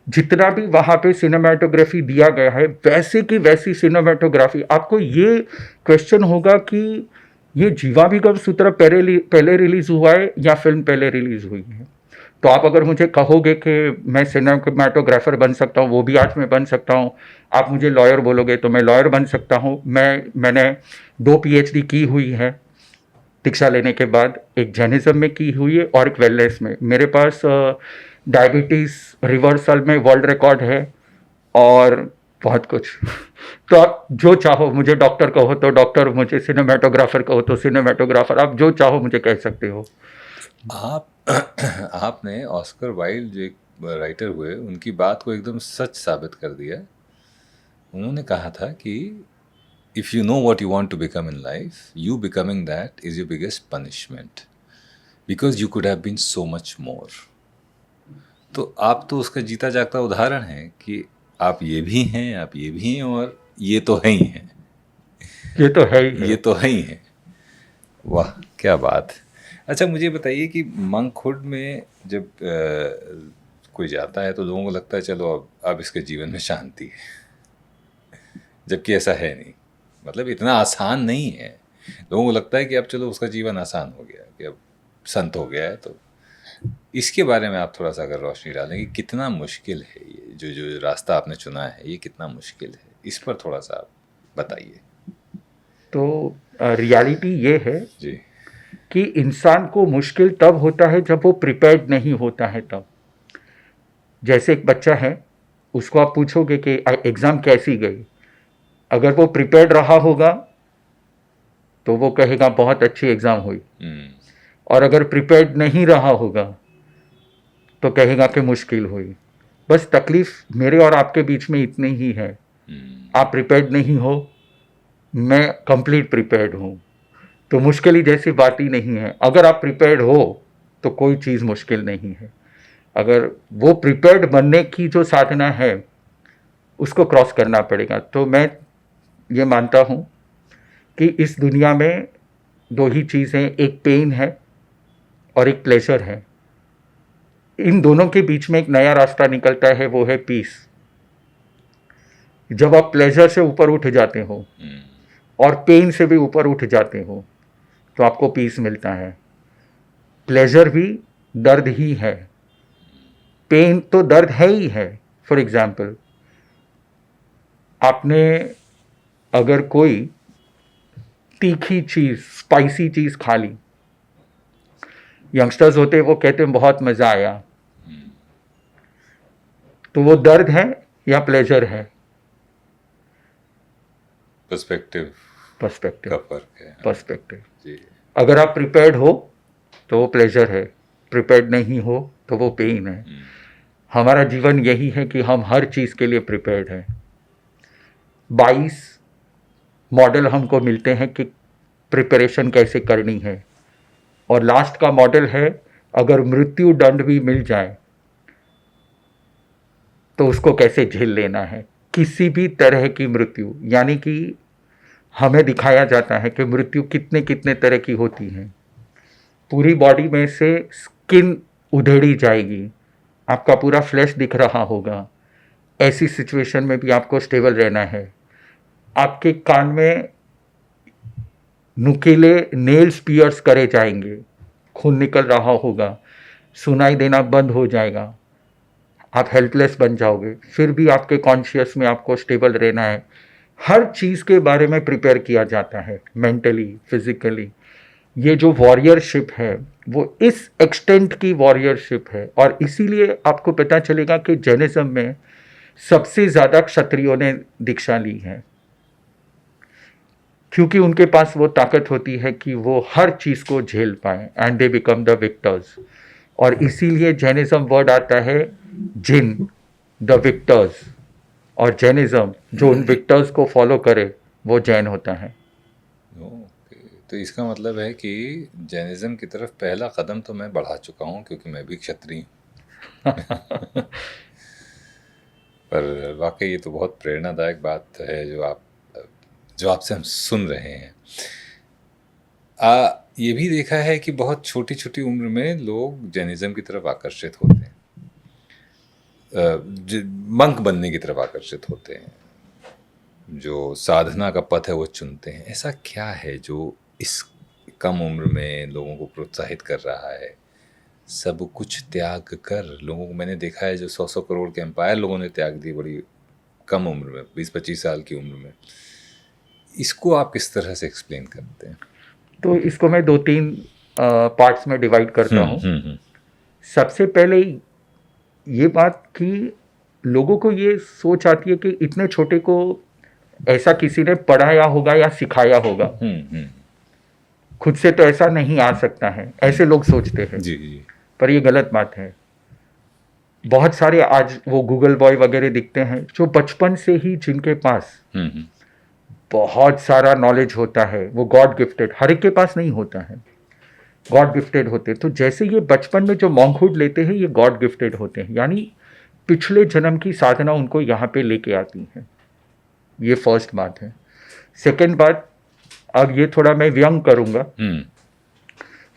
जितना भी वहाँ पे सिनेमाटोग्राफी दिया गया है वैसे की वैसी सिनेमाटोग्राफी। आपको ये क्वेश्चन होगा कि ये जीवाभिगम सूत्र पहले रिलीज हुआ है या फिल्म पहले रिलीज हुई है। तो आप अगर मुझे कहोगे कि मैं सिनेमाटोग्राफर बन सकता हूँ, वो भी आज मैं बन सकता हूँ। आप मुझे लॉयर बोलोगे तो मैं लॉयर बन सकता हूँ। मैंने 2 PhD की हुई है दीक्षा लेने के बाद, एक जैनिज्म में की हुई है और एक वेलनेस में। मेरे पास डायबिटीज़ रिवर्सल में वर्ल्ड रिकॉर्ड है और बहुत कुछ। तो आप जो चाहो, मुझे डॉक्टर कहो तो डॉक्टर, मुझे सिनेमाटोग्राफर कहो तो सिनेमाटोग्राफर, आप जो चाहो मुझे कह सकते हो। आप आपने ऑस्कर वाइल्ड जो एक राइटर हुए, उनकी बात को एकदम सच साबित कर दिया। उन्होंने कहा था कि if you know what you want to become in life, you becoming that is your biggest punishment, because you could have been so much more. तो आप तो उसका जीता जागता उदाहरण है कि आप ये भी हैं, आप ये भी हैं, और ये तो है ही हैं। ये तो है ही है। ये तो है ही है। वाह क्या बात। अच्छा मुझे बताइए कि मंकहुड में जब कोई जाता है तो लोगों को लगता है चलो अब इसके जीवन में शांति है, जबकि ऐसा है नहीं। मतलब इतना आसान नहीं है। लोगों को लगता है कि अब चलो उसका जीवन आसान हो गया, कि अब संत हो गया है। तो इसके बारे में आप थोड़ा सा अगर रोशनी डालें कि कितना मुश्किल है ये जो रास्ता आपने चुना है, ये कितना मुश्किल है, इस पर थोड़ा सा आप बताइए। तो रियलिटी ये है जी कि इंसान को मुश्किल तब होता है जब वो प्रिपेयर्ड नहीं होता है तब। जैसे एक बच्चा है, उसको आप पूछोगे कि एग्ज़ाम कैसी गई, अगर वो प्रिपेयर्ड रहा होगा तो वो कहेगा बहुत अच्छी एग्ज़ाम हुई, और अगर प्रिपेयर्ड नहीं रहा होगा तो कहेगा कि मुश्किल हुई। बस तकलीफ़ मेरे और आपके बीच में इतनी ही है। आप प्रिपेयर्ड नहीं हो, मैं कंप्लीट प्रिपेयर्ड हूँ, तो मुश्किल ही जैसी बात ही नहीं है। अगर आप प्रिपेयर्ड हो तो कोई चीज़ मुश्किल नहीं है। अगर वो प्रिपेयर्ड बनने की जो साधना है उसको क्रॉस करना पड़ेगा। तो मैं ये मानता हूँ कि इस दुनिया में 2 ही चीज़ें, एक पेन है और एक प्लेजर है, इन दोनों के बीच में एक नया रास्ता निकलता है, वो है पीस। जब आप प्लेजर से ऊपर उठ जाते हो और पेन से भी ऊपर उठ जाते हो तो आपको पीस मिलता है। प्लेजर भी दर्द ही है, पेन तो दर्द है ही है। फॉर एग्जाम्पल, आपने अगर कोई तीखी चीज़, स्पाइसी चीज़ खा ली, यंगस्टर्स होते हैं वो कहते हैं बहुत मज़ा आया, तो वो दर्द है या प्लेजर है? पर्सपेक्टिव पर्सपेक्टिव, का फर्क है। पर्सपेक्टिव। जी। अगर आप प्रिपेयर्ड हो तो वो प्लेजर है, प्रिपेयर्ड नहीं हो तो वो पेन है। हमारा जीवन यही है कि हम हर चीज़ के लिए प्रिपेयर्ड हैं। 22 मॉडल हमको मिलते हैं कि प्रिपरेशन कैसे करनी है, और लास्ट का मॉडल है अगर मृत्यु दंड भी मिल जाए तो उसको कैसे झेल लेना है, किसी भी तरह की मृत्यु। यानी कि हमें दिखाया जाता है कि मृत्यु कितने कितने तरह की होती है। पूरी बॉडी में से स्किन उधेड़ी जाएगी, आपका पूरा फ्लैश दिख रहा होगा। ऐसी सिचुएशन में भी आपको स्टेबल रहना है। आपके कान में नुकीले नेल्स पियर्स करे जाएंगे, खून निकल रहा होगा, सुनाई देना बंद हो जाएगा, आप हेल्पलेस बन जाओगे, फिर भी आपके कॉन्शियस में आपको स्टेबल रहना है। हर चीज़ के बारे में प्रिपेयर किया जाता है, मेंटली, फिजिकली। ये जो वॉरियरशिप है वो इस एक्सटेंट की वॉरियरशिप है, और इसीलिए आपको पता चलेगा कि जैनिज्म में सबसे ज़्यादा क्षत्रियों ने दीक्षा ली है, क्योंकि उनके पास वो ताकत होती है कि वो हर चीज़ को झेल पाए, and they become the Victus. और इसीलिए जैनिज्म वर्ड आता है जिन, द विक्टर्स। और जैनिज्म जो उन विक्टर्स को फॉलो करे वो जैन होता है। तो इसका मतलब है कि जैनिज्म की तरफ पहला कदम तो मैं बढ़ा चुका हूँ, क्योंकि मैं भी क्षत्रिय हूँ। पर वाकई ये तो बहुत प्रेरणादायक बात है जो आपसे हम सुन रहे हैं। ये भी देखा है कि बहुत छोटी छोटी उम्र में लोग जैनिज्म की तरफ आकर्षित होते हैं, मंक बनने की तरफ आकर्षित होते हैं, जो साधना का पथ है वो चुनते हैं। ऐसा क्या है जो इस कम उम्र में लोगों को प्रोत्साहित कर रहा है? सब कुछ त्याग कर, लोगों को मैंने देखा है जो 100 करोड़ के एम्पायर लोगों ने त्याग दी बड़ी कम उम्र में, 20-25 साल की उम्र में। इसको आप किस तरह से एक्सप्लेन करते हैं? तो इसको मैं 2-3 पार्ट्स में डिवाइड करता हूँ। सबसे पहले ये बात कि लोगों को ये सोच आती है कि इतने छोटे को ऐसा किसी ने पढ़ाया होगा या सिखाया होगा, खुद से तो ऐसा नहीं आ सकता है, ऐसे लोग सोचते हैं। जी जी। पर ये गलत बात है। बहुत सारे आज वो गूगल बॉय वगैरह दिखते हैं जो बचपन से ही, जिनके पास बहुत सारा नॉलेज होता है, वो गॉड गिफ्टेड, हर एक के पास नहीं होता है, गॉड गिफ्टेड होते। तो जैसे ये बचपन में जो मॉन्कहुड लेते हैं, ये गॉड गिफ्टेड होते हैं, यानी पिछले जन्म की साधना उनको यहाँ पे लेके आती है। ये फर्स्ट बात है। सेकेंड बात, अब ये थोड़ा मैं व्यंग करूँगा।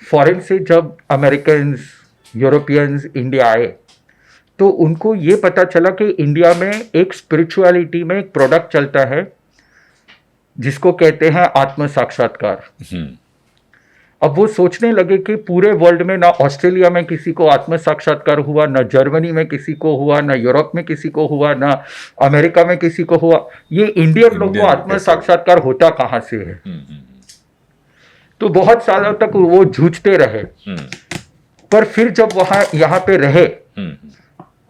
फॉरेन से जब अमेरिकन्स, यूरोपियंस इंडिया आए तो उनको ये पता चला कि इंडिया में एक स्पिरिचुअलिटी में एक प्रोडक्ट चलता है जिसको कहते हैं आत्म साक्षात्कार। अब वो सोचने लगे कि पूरे वर्ल्ड में ना ऑस्ट्रेलिया में किसी को आत्म साक्षात्कार हुआ, ना जर्मनी में किसी को हुआ, ना यूरोप में किसी को हुआ, ना अमेरिका में किसी को हुआ, ये इंडियन लोग को आत्म साक्षात्कार होता कहाँ से है? तो बहुत सालों तक वो जूझते रहे। पर फिर जब वहाँ यहाँ पे रहे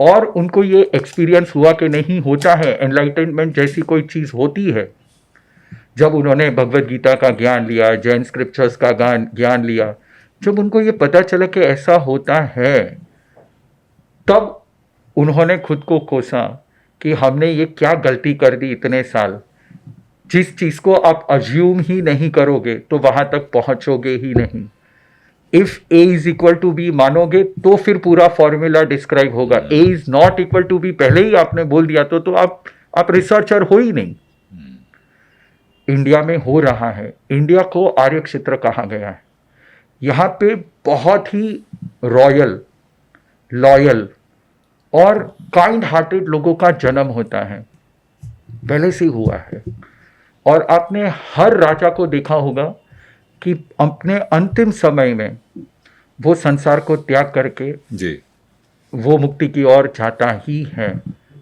और उनको ये एक्सपीरियंस हुआ कि नहीं, होता है, एनलाइटनमेंट जैसी कोई चीज़ होती है। जब उन्होंने भगवद गीता का ज्ञान लिया, जैन स्क्रिप्चर्स का ज्ञान लिया, जब उनको ये पता चला कि ऐसा होता है, तब उन्होंने खुद को कोसा कि हमने ये क्या गलती कर दी इतने साल। जिस चीज़ को आप अज्यूम ही नहीं करोगे तो वहाँ तक पहुँचोगे ही नहीं। If A is equal to B मानोगे तो फिर पूरा फॉर्मूला डिस्क्राइब होगा। A is not equal to B पहले ही आपने बोल दिया तो आप रिसर्चर हो ही नहीं। इंडिया में हो रहा है। इंडिया को आर्य क्षेत्र कहा गया है। यहाँ पे बहुत ही रॉयल, लॉयल और काइंड हार्टेड लोगों का जन्म होता है, पहले से हुआ है। और आपने हर राजा को देखा होगा कि अपने अंतिम समय में वो संसार को त्याग करके जी। वो मुक्ति की ओर जाता ही है।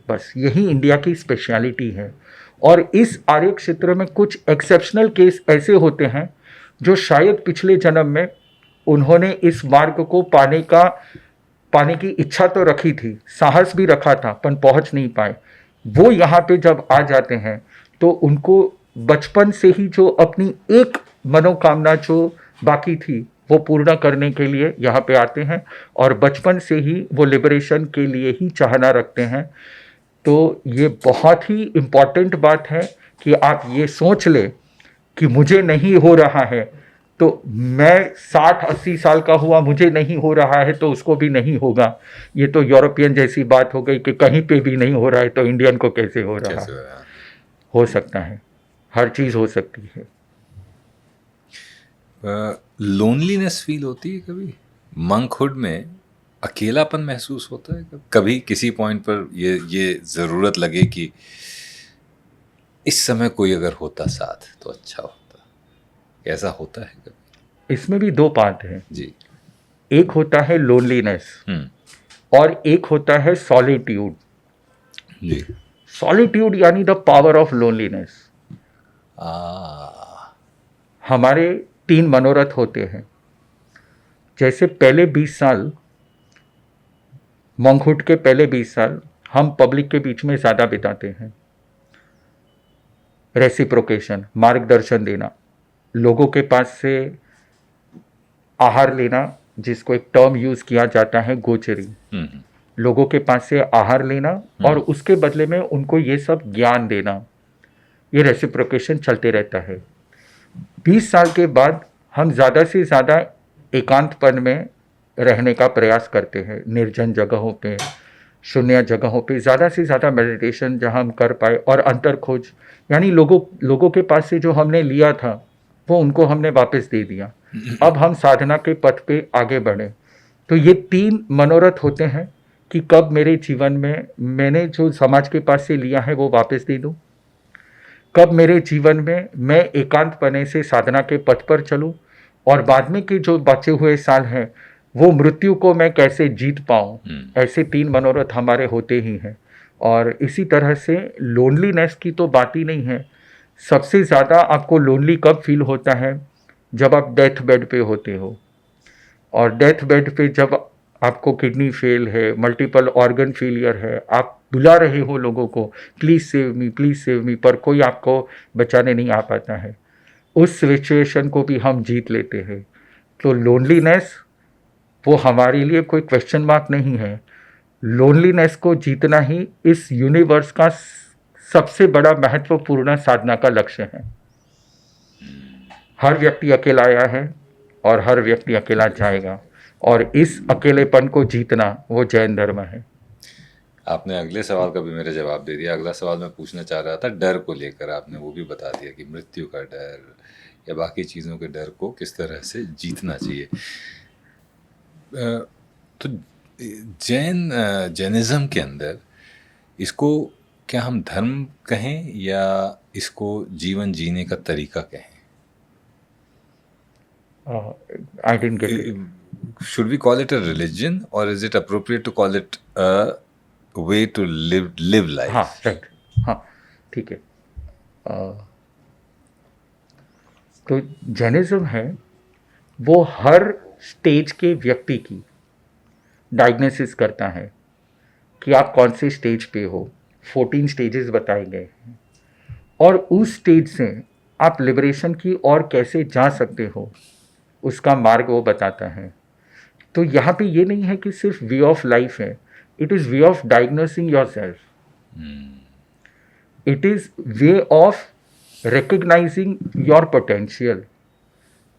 बस यही इंडिया की स्पेशलिटी है। और इस आर्य क्षेत्र में कुछ एक्सेप्शनल केस ऐसे होते हैं जो शायद पिछले जन्म में उन्होंने इस मार्ग को पाने की इच्छा तो रखी थी, साहस भी रखा था, पर पहुंच नहीं पाए। वो यहाँ पे जब आ जाते हैं तो उनको बचपन से ही जो अपनी एक मनोकामना जो बाकी थी वो पूर्ण करने के लिए यहाँ पे आते हैं, और बचपन से ही वो लिबरेशन के लिए ही चाहना रखते हैं। तो ये बहुत ही इम्पॉर्टेंट बात है कि आप ये सोच ले कि मुझे नहीं हो रहा है, तो मैं 60-80 साल का हुआ, मुझे नहीं हो रहा है तो उसको भी नहीं होगा। ये तो यूरोपियन जैसी बात हो गई कि कहीं पे भी नहीं हो रहा है तो इंडियन को कैसे हो रहा कैसे है। हो रहा है? हो सकता है, हर चीज़ हो सकती है। लोनलीनेस फील होती है कभी? मंकहुड में अकेलापन महसूस होता है कभी किसी पॉइंट पर ये ज़रूरत लगे कि इस समय कोई अगर होता साथ तो अच्छा होता? ऐसा होता है कभी? इसमें भी दो पार्ट हैं जी। एक होता है लोनलीनेस और एक होता है सॉलिट्यूड। जी। सॉलिट्यूड यानी द पावर ऑफ लोनलीनेस। हमारे 3 मनोरथ होते हैं। जैसे पहले 20 साल, मंकहुड के पहले 20 साल हम पब्लिक के बीच में ज़्यादा बिताते हैं। रेसिप्रोकेशन, मार्गदर्शन देना, लोगों के पास से आहार लेना, जिसको एक टर्म यूज़ किया जाता है गोचरी, लोगों के पास से आहार लेना और उसके बदले में उनको ये सब ज्ञान देना, ये रेसिप्रोकेशन चलते रहता है। 20 साल के बाद हम ज़्यादा से ज़्यादा एकांतपन में रहने का प्रयास करते हैं, निर्जन जगहों पे, शून्य जगहों पे, ज़्यादा से ज़्यादा मेडिटेशन जहाँ हम कर पाए, और अंतर खोज, यानी लोगों के पास से जो हमने लिया था वो उनको हमने वापस दे दिया। अब हम साधना के पथ पे आगे बढ़े। तो ये 3 मनोरथ होते हैं कि कब मेरे जीवन में मैंने जो समाज के पास से लिया है वो वापस दे दूँ, कब मेरे जीवन में मैं एकांतपने से साधना के पथ पर चलूं, और बाद में के जो बचे हुए साल हैं वो मृत्यु को मैं कैसे जीत पाऊं। ऐसे 3 मनोरथ हमारे होते ही हैं। और इसी तरह से लोनलीनेस की तो बात ही नहीं है। सबसे ज़्यादा आपको लोनली कब फील होता है? जब आप डेथ बेड पे होते हो। और डेथ बेड पे जब आपको किडनी फेल है, मल्टीपल ऑर्गन फेलियर है, आप बुला रहे हो लोगों को प्लीज़ सेव मी, पर कोई आपको बचाने नहीं आ पाता है, उस सिचुएशन को भी हम जीत लेते हैं। तो लोनलीनेस वो हमारे लिए कोई क्वेश्चन मार्क नहीं है। लोनलीनेस को जीतना ही इस यूनिवर्स का सबसे बड़ा महत्वपूर्ण साधना का लक्ष्य है। हर व्यक्ति अकेला आया है और हर व्यक्ति अकेला जाएगा, और इस अकेलेपन को जीतना वो जैन धर्म है। आपने अगले सवाल का भी मेरा जवाब दे दिया। अगला सवाल मैं पूछना चाह रहा था डर को लेकर, आपने वो भी बता दिया कि मृत्यु का डर या बाकी चीज़ों के डर को किस तरह से जीतना चाहिए। तो जैनिज़्म के अंदर इसको क्या हम धर्म कहें या इसको जीवन जीने का तरीका कहें? I didn't get it. Should we call it a religion or is it appropriate to call it a way to live life? हाँ, राइट, हाँ, ठीक है। तो जैनिज्म है वो हर स्टेज के व्यक्ति की डायग्नोसिस करता है कि आप कौन से स्टेज पे हो। 14 स्टेजेस बताए गए हैं, और उस स्टेज से आप लिबरेशन की ओर कैसे जा सकते हो उसका मार्ग वो बताता है। तो यहाँ पे ये नहीं है कि सिर्फ वे ऑफ लाइफ है, it is way of diagnosing your self, it is way of recognizing your potential,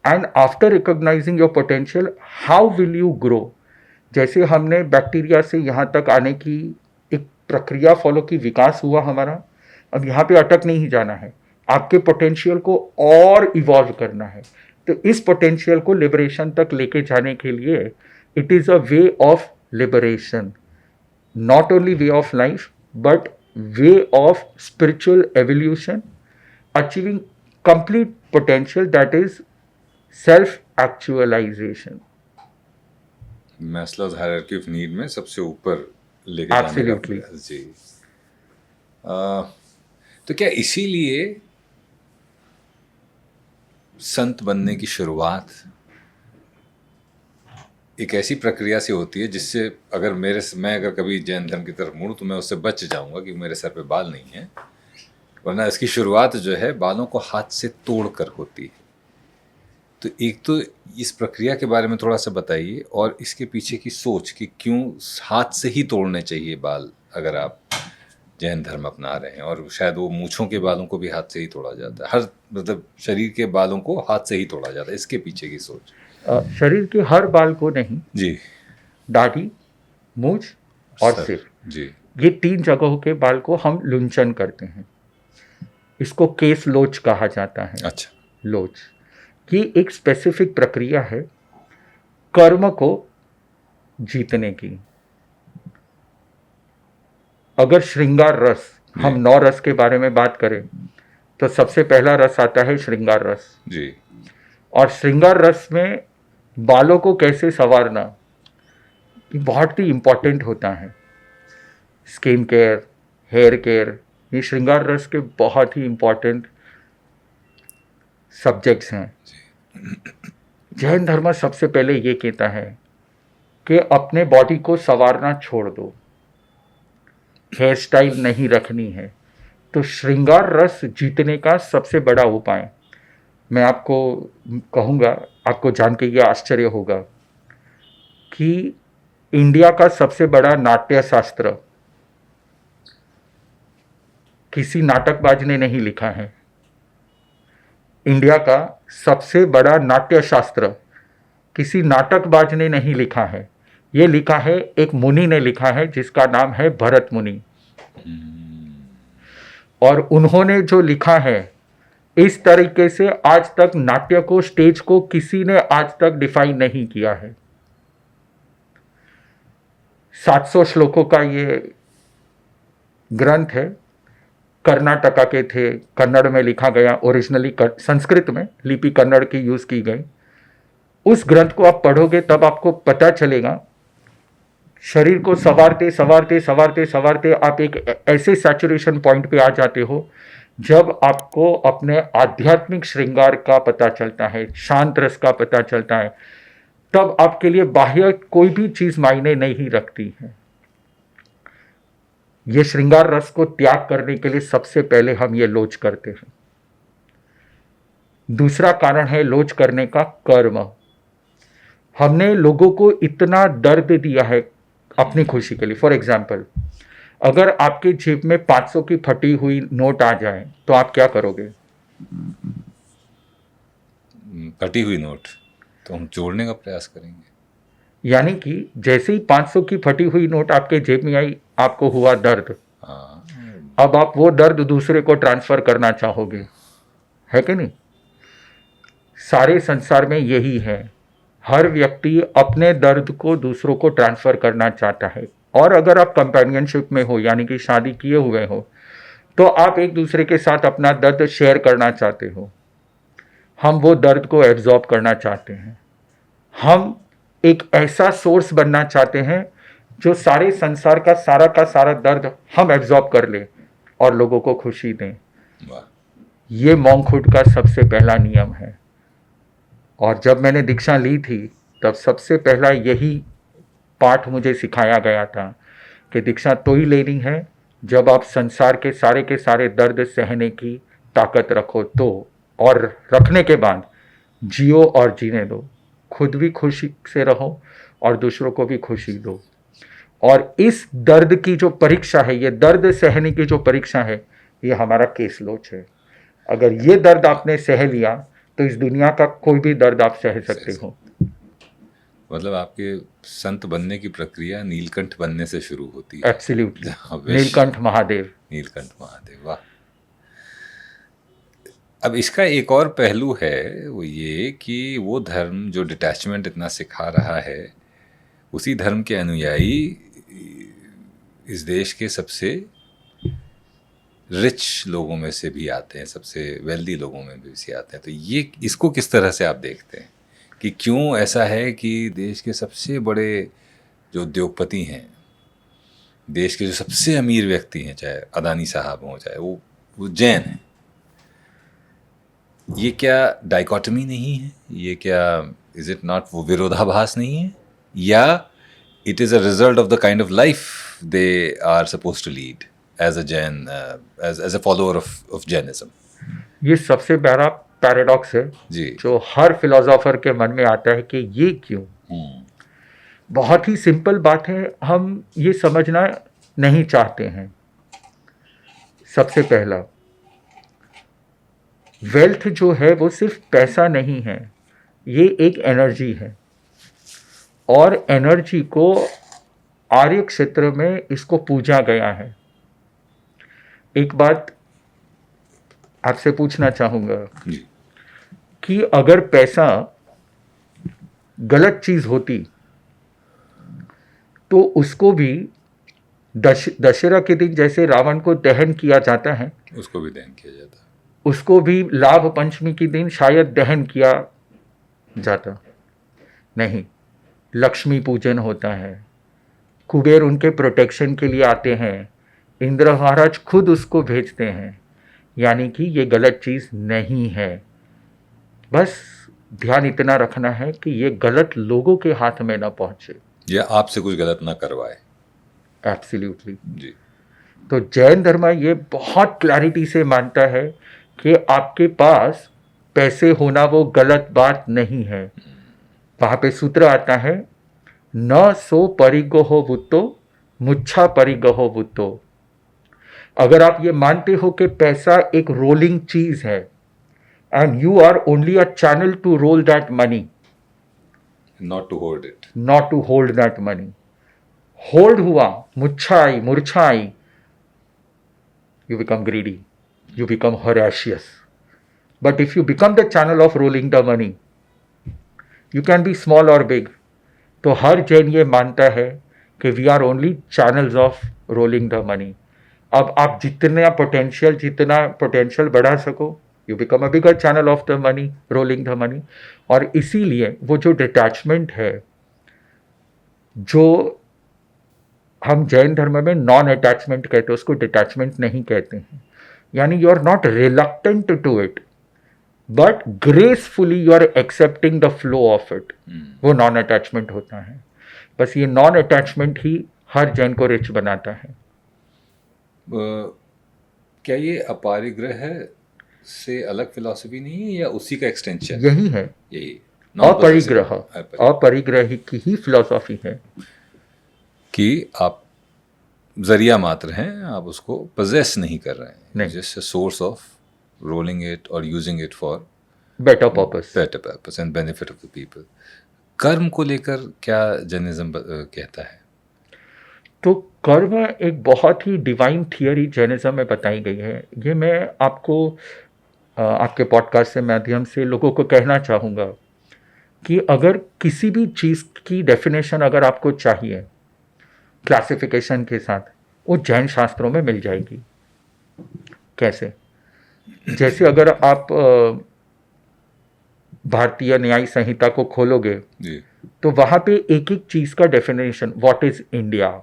and after recognizing your potential how will you grow। जैसे हमने बैक्टीरिया से यहाँ तक आने की एक प्रक्रिया फॉलो की, विकास हुआ हमारा, अब यहाँ पे अटक नहीं जाना है, आपके पोटेंशियल को और इवॉल्व करना है। तो इस पोटेंशियल को लिबरेशन तक लेके जाने के लिए it is a way of liberation, not only way of life but way of spiritual evolution, achieving complete potential, that is self actualization. Maslow's hierarchy of need में सबसे ऊपर लेके जाने का Absolutely. प्रयास। जी। तो क्या इसीलिए संत बनने की शुरुआत एक ऐसी प्रक्रिया से होती है जिससे अगर मैं अगर कभी जैन धर्म की तरफ मुड़ूं तो मैं उससे बच जाऊंगा कि मेरे सर पे बाल नहीं है, वरना इसकी शुरुआत जो है बालों को हाथ से तोड़ कर होती है। तो एक तो इस प्रक्रिया के बारे में थोड़ा सा बताइए और इसके पीछे की सोच कि क्यों हाथ से ही तोड़ने चाहिए बाल अगर आप जैन धर्म अपना रहे हैं, और शायद वो मूंछों के बालों को भी हाथ से ही तोड़ा जाता है, हर मतलब शरीर के बालों को हाथ से ही तोड़ा जाता है, इसके पीछे की सोच। शरीर के हर बाल को नहीं, जी। दाढ़ी, मूंछ और सिर, जी। ये 3 जगहों के बाल को हम लुंचन करते हैं। इसको केस लोच कहा जाता है। अच्छा। लोच, ये एक स्पेसिफिक प्रक्रिया है कर्म को जीतने की। अगर श्रृंगार रस, हम 9 रस के बारे में बात करें तो सबसे पहला रस आता है श्रृंगार रस। जी। और श्रृंगार रस में बालों को कैसे संवारना ये बहुत ही इम्पोर्टेंट होता है। स्किन केयर, हेयर केयर, ये श्रृंगार रस के बहुत ही इम्पोर्टेंट सब्जेक्ट्स हैं। जैन धर्म सबसे पहले ये कहता है कि अपने बॉडी को संवारना छोड़ दो, हेयर स्टाइल नहीं रखनी है। तो श्रृंगार रस जीतने का सबसे बड़ा उपाय मैं आपको कहूँगा, आपको जान के ये आश्चर्य होगा कि इंडिया का सबसे बड़ा नाट्य शास्त्र किसी नाटकबाज ने नहीं लिखा है। इंडिया का सबसे बड़ा नाट्य शास्त्र किसी नाटकबाज ने नहीं लिखा है। ये लिखा है एक मुनि ने लिखा है जिसका नाम है भरत मुनि। और उन्होंने जो लिखा है इस तरीके से आज तक नाट्य को, स्टेज को किसी ने आज तक डिफाइन नहीं किया है। 700 श्लोकों का ये ग्रंथ है, कर्नाटका के थे, कन्नड़ में लिखा गया, ओरिजिनली संस्कृत में, लिपि कन्नड़ की यूज की गई। उस ग्रंथ को आप पढ़ोगे तब आपको पता चलेगा, शरीर को संवारते संवारते संवारते संवारते आप एक ऐसे सैचुरेशन पॉइंट पे आ जाते हो जब आपको अपने आध्यात्मिक श्रृंगार का पता चलता है, शांत रस का पता चलता है। तब आपके लिए बाह्य कोई भी चीज मायने नहीं रखती है। ये श्रृंगार रस को त्याग करने के लिए सबसे पहले हम ये लोच करते हैं। दूसरा कारण है लोच करने का कर्म। हमने लोगों को इतना दर्द दिया है अपनी खुशी के लिए। फॉर एग्जाम्पल, अगर आपके जेब में 500 की फटी हुई नोट आ जाए तो आप क्या करोगे? फटी हुई नोट तो हम जोड़ने का प्रयास करेंगे। यानी कि जैसे ही 500 की फटी हुई नोट आपके जेब में आई, आपको हुआ दर्द। हाँ। अब आप वो दर्द दूसरे को ट्रांसफर करना चाहोगे, है कि नहीं? सारे संसार में यही है, हर व्यक्ति अपने दर्द को दूसरों को ट्रांसफर करना चाहता है। और अगर आप कंपेनियनशिप में हो, यानी कि शादी किए हुए हो, तो आप एक दूसरे के साथ अपना दर्द शेयर करना चाहते हो। हम वो दर्द को एब्जॉर्ब करना चाहते हैं। हम एक ऐसा सोर्स बनना चाहते हैं जो सारे संसार का सारा दर्द हम एब्जॉर्ब कर ले और लोगों को खुशी दें। ये मॉन्कहुड का सबसे पहला नियम है। और जब मैंने दीक्षा ली थी तब सबसे पहला यही पाठ मुझे सिखाया गया था कि दीक्षा तो ही लेनी है जब आप संसार के सारे दर्द सहने की ताकत रखो तो, और रखने के बाद जियो और जीने दो। खुद भी खुशी से रहो और दूसरों को भी खुशी दो। और इस दर्द की जो परीक्षा है, ये दर्द सहने की जो परीक्षा है, ये हमारा केस लोच है। अगर ये दर्द आपने सह लिया तो इस दुनिया का कोई भी दर्द आप सह सकते हो। मतलब आपके संत बनने की प्रक्रिया नीलकंठ बनने से शुरू होती है। एब्सोल्युटली, नीलकंठ महादेव। नीलकंठ महादेव, वाह। अब इसका एक और पहलू है, वो ये कि वो धर्म जो डिटैचमेंट इतना सिखा रहा है, उसी धर्म के अनुयायी इस देश के सबसे रिच लोगों में से भी आते हैं, सबसे वेल्दी लोगों में भी से आते हैं। तो ये इसको किस तरह से आप देखते हैं कि क्यों ऐसा है कि देश के सबसे बड़े जो उद्योगपति हैं, देश के जो सबसे अमीर व्यक्ति हैं, चाहे अदानी साहब हों, चाहे वो जैन हैं? ये क्या डाइकोटमी नहीं है? ये क्या इज इट नॉट, वो विरोधाभास नहीं है? या it is a result of the kind of life they are suppose to lead as a Jain, as a follower of Jainism? ये सबसे बड़ा पैराडॉक्स है जी। जो हर फिलोसोफर के मन में आता है कि ये क्यों। बहुत ही सिंपल बात है, हम ये समझना नहीं चाहते हैं। सबसे पहला, वेल्थ जो है वो सिर्फ पैसा नहीं है, ये एक एनर्जी है, और एनर्जी को आर्य क्षेत्र में इसको पूजा गया है। एक बात आपसे पूछना चाहूँगा कि अगर पैसा गलत चीज़ होती तो उसको भी दशहरा के दिन जैसे रावण को दहन किया जाता है, उसको भी दहन किया जाता, उसको भी लाभ पंचमी के दिन शायद दहन किया जाता। नहीं, लक्ष्मी पूजन होता है, कुबेर उनके प्रोटेक्शन के लिए आते हैं, इंद्र महाराज खुद उसको भेजते हैं, यानी कि ये गलत चीज़ नहीं है। बस ध्यान इतना रखना है कि ये गलत लोगों के हाथ में ना पहुंचे, या आपसे कुछ गलत ना करवाए। एब्सोल्युटली जी। तो जैन धर्म ये बहुत क्लैरिटी से मानता है कि आपके पास पैसे होना वो गलत बात नहीं है। वहाँ पे सूत्र आता है, न सो परिगहो वुत्तो मुच्छा परिगहो वुत्तो। अगर आप ये मानते हो कि पैसा एक रोलिंग चीज है and you are only a channel to roll that money, not to hold it, not to hold that money, hold हुआ, मुच्छा आई, मूर्छा आई, you become greedy, you become voracious. But if you become the channel of rolling the money, you can be small or big. तो हर जैन ये मानता है कि we are only channels of rolling the money. अब आप जितना पोटेंशियल बढ़ा सको, you become a bigger channel of the money, rolling the money. और इसीलिए वो जो डिटैचमेंट है, जो हम जैन धर्म में नॉन अटैचमेंट कहते हैं, उसको डिटैचमेंट नहीं कहते हैं। यानी you are not reluctant to it, but gracefully you are accepting the flow of it, वो नॉन अटैचमेंट होता है। बस ये नॉन अटैचमेंट ही हर जैन को रिच बनाता है। क्या ये अपरिग्रह से अलग फिलॉसफी नहीं है, या उसी का एक्सटेंशन? यही है, यही अपरिग्रह की ही फिलॉसफी है कि आप जरिया मात्र हैं, आप उसको पोजेस नहीं कर रहे हैं, just a source of rolling it और using it for better purpose and benefit of the people. कर्म को लेकर क्या जैनिज्म कहता है? तो कर्म एक बहुत ही डिवाइन थियरी जैनिज्म में बताई गई है। ये मैं आपको आपके पॉडकास्ट के माध्यम से लोगों को कहना चाहूँगा कि अगर किसी भी चीज़ की डेफिनेशन अगर आपको चाहिए क्लासिफिकेशन के साथ, वो जैन शास्त्रों में मिल जाएगी। कैसे? जैसे अगर आप भारतीय न्याय संहिता को खोलोगे तो वहाँ पे एक एक चीज़ का डेफिनेशन, व्हाट इज़ इंडिया,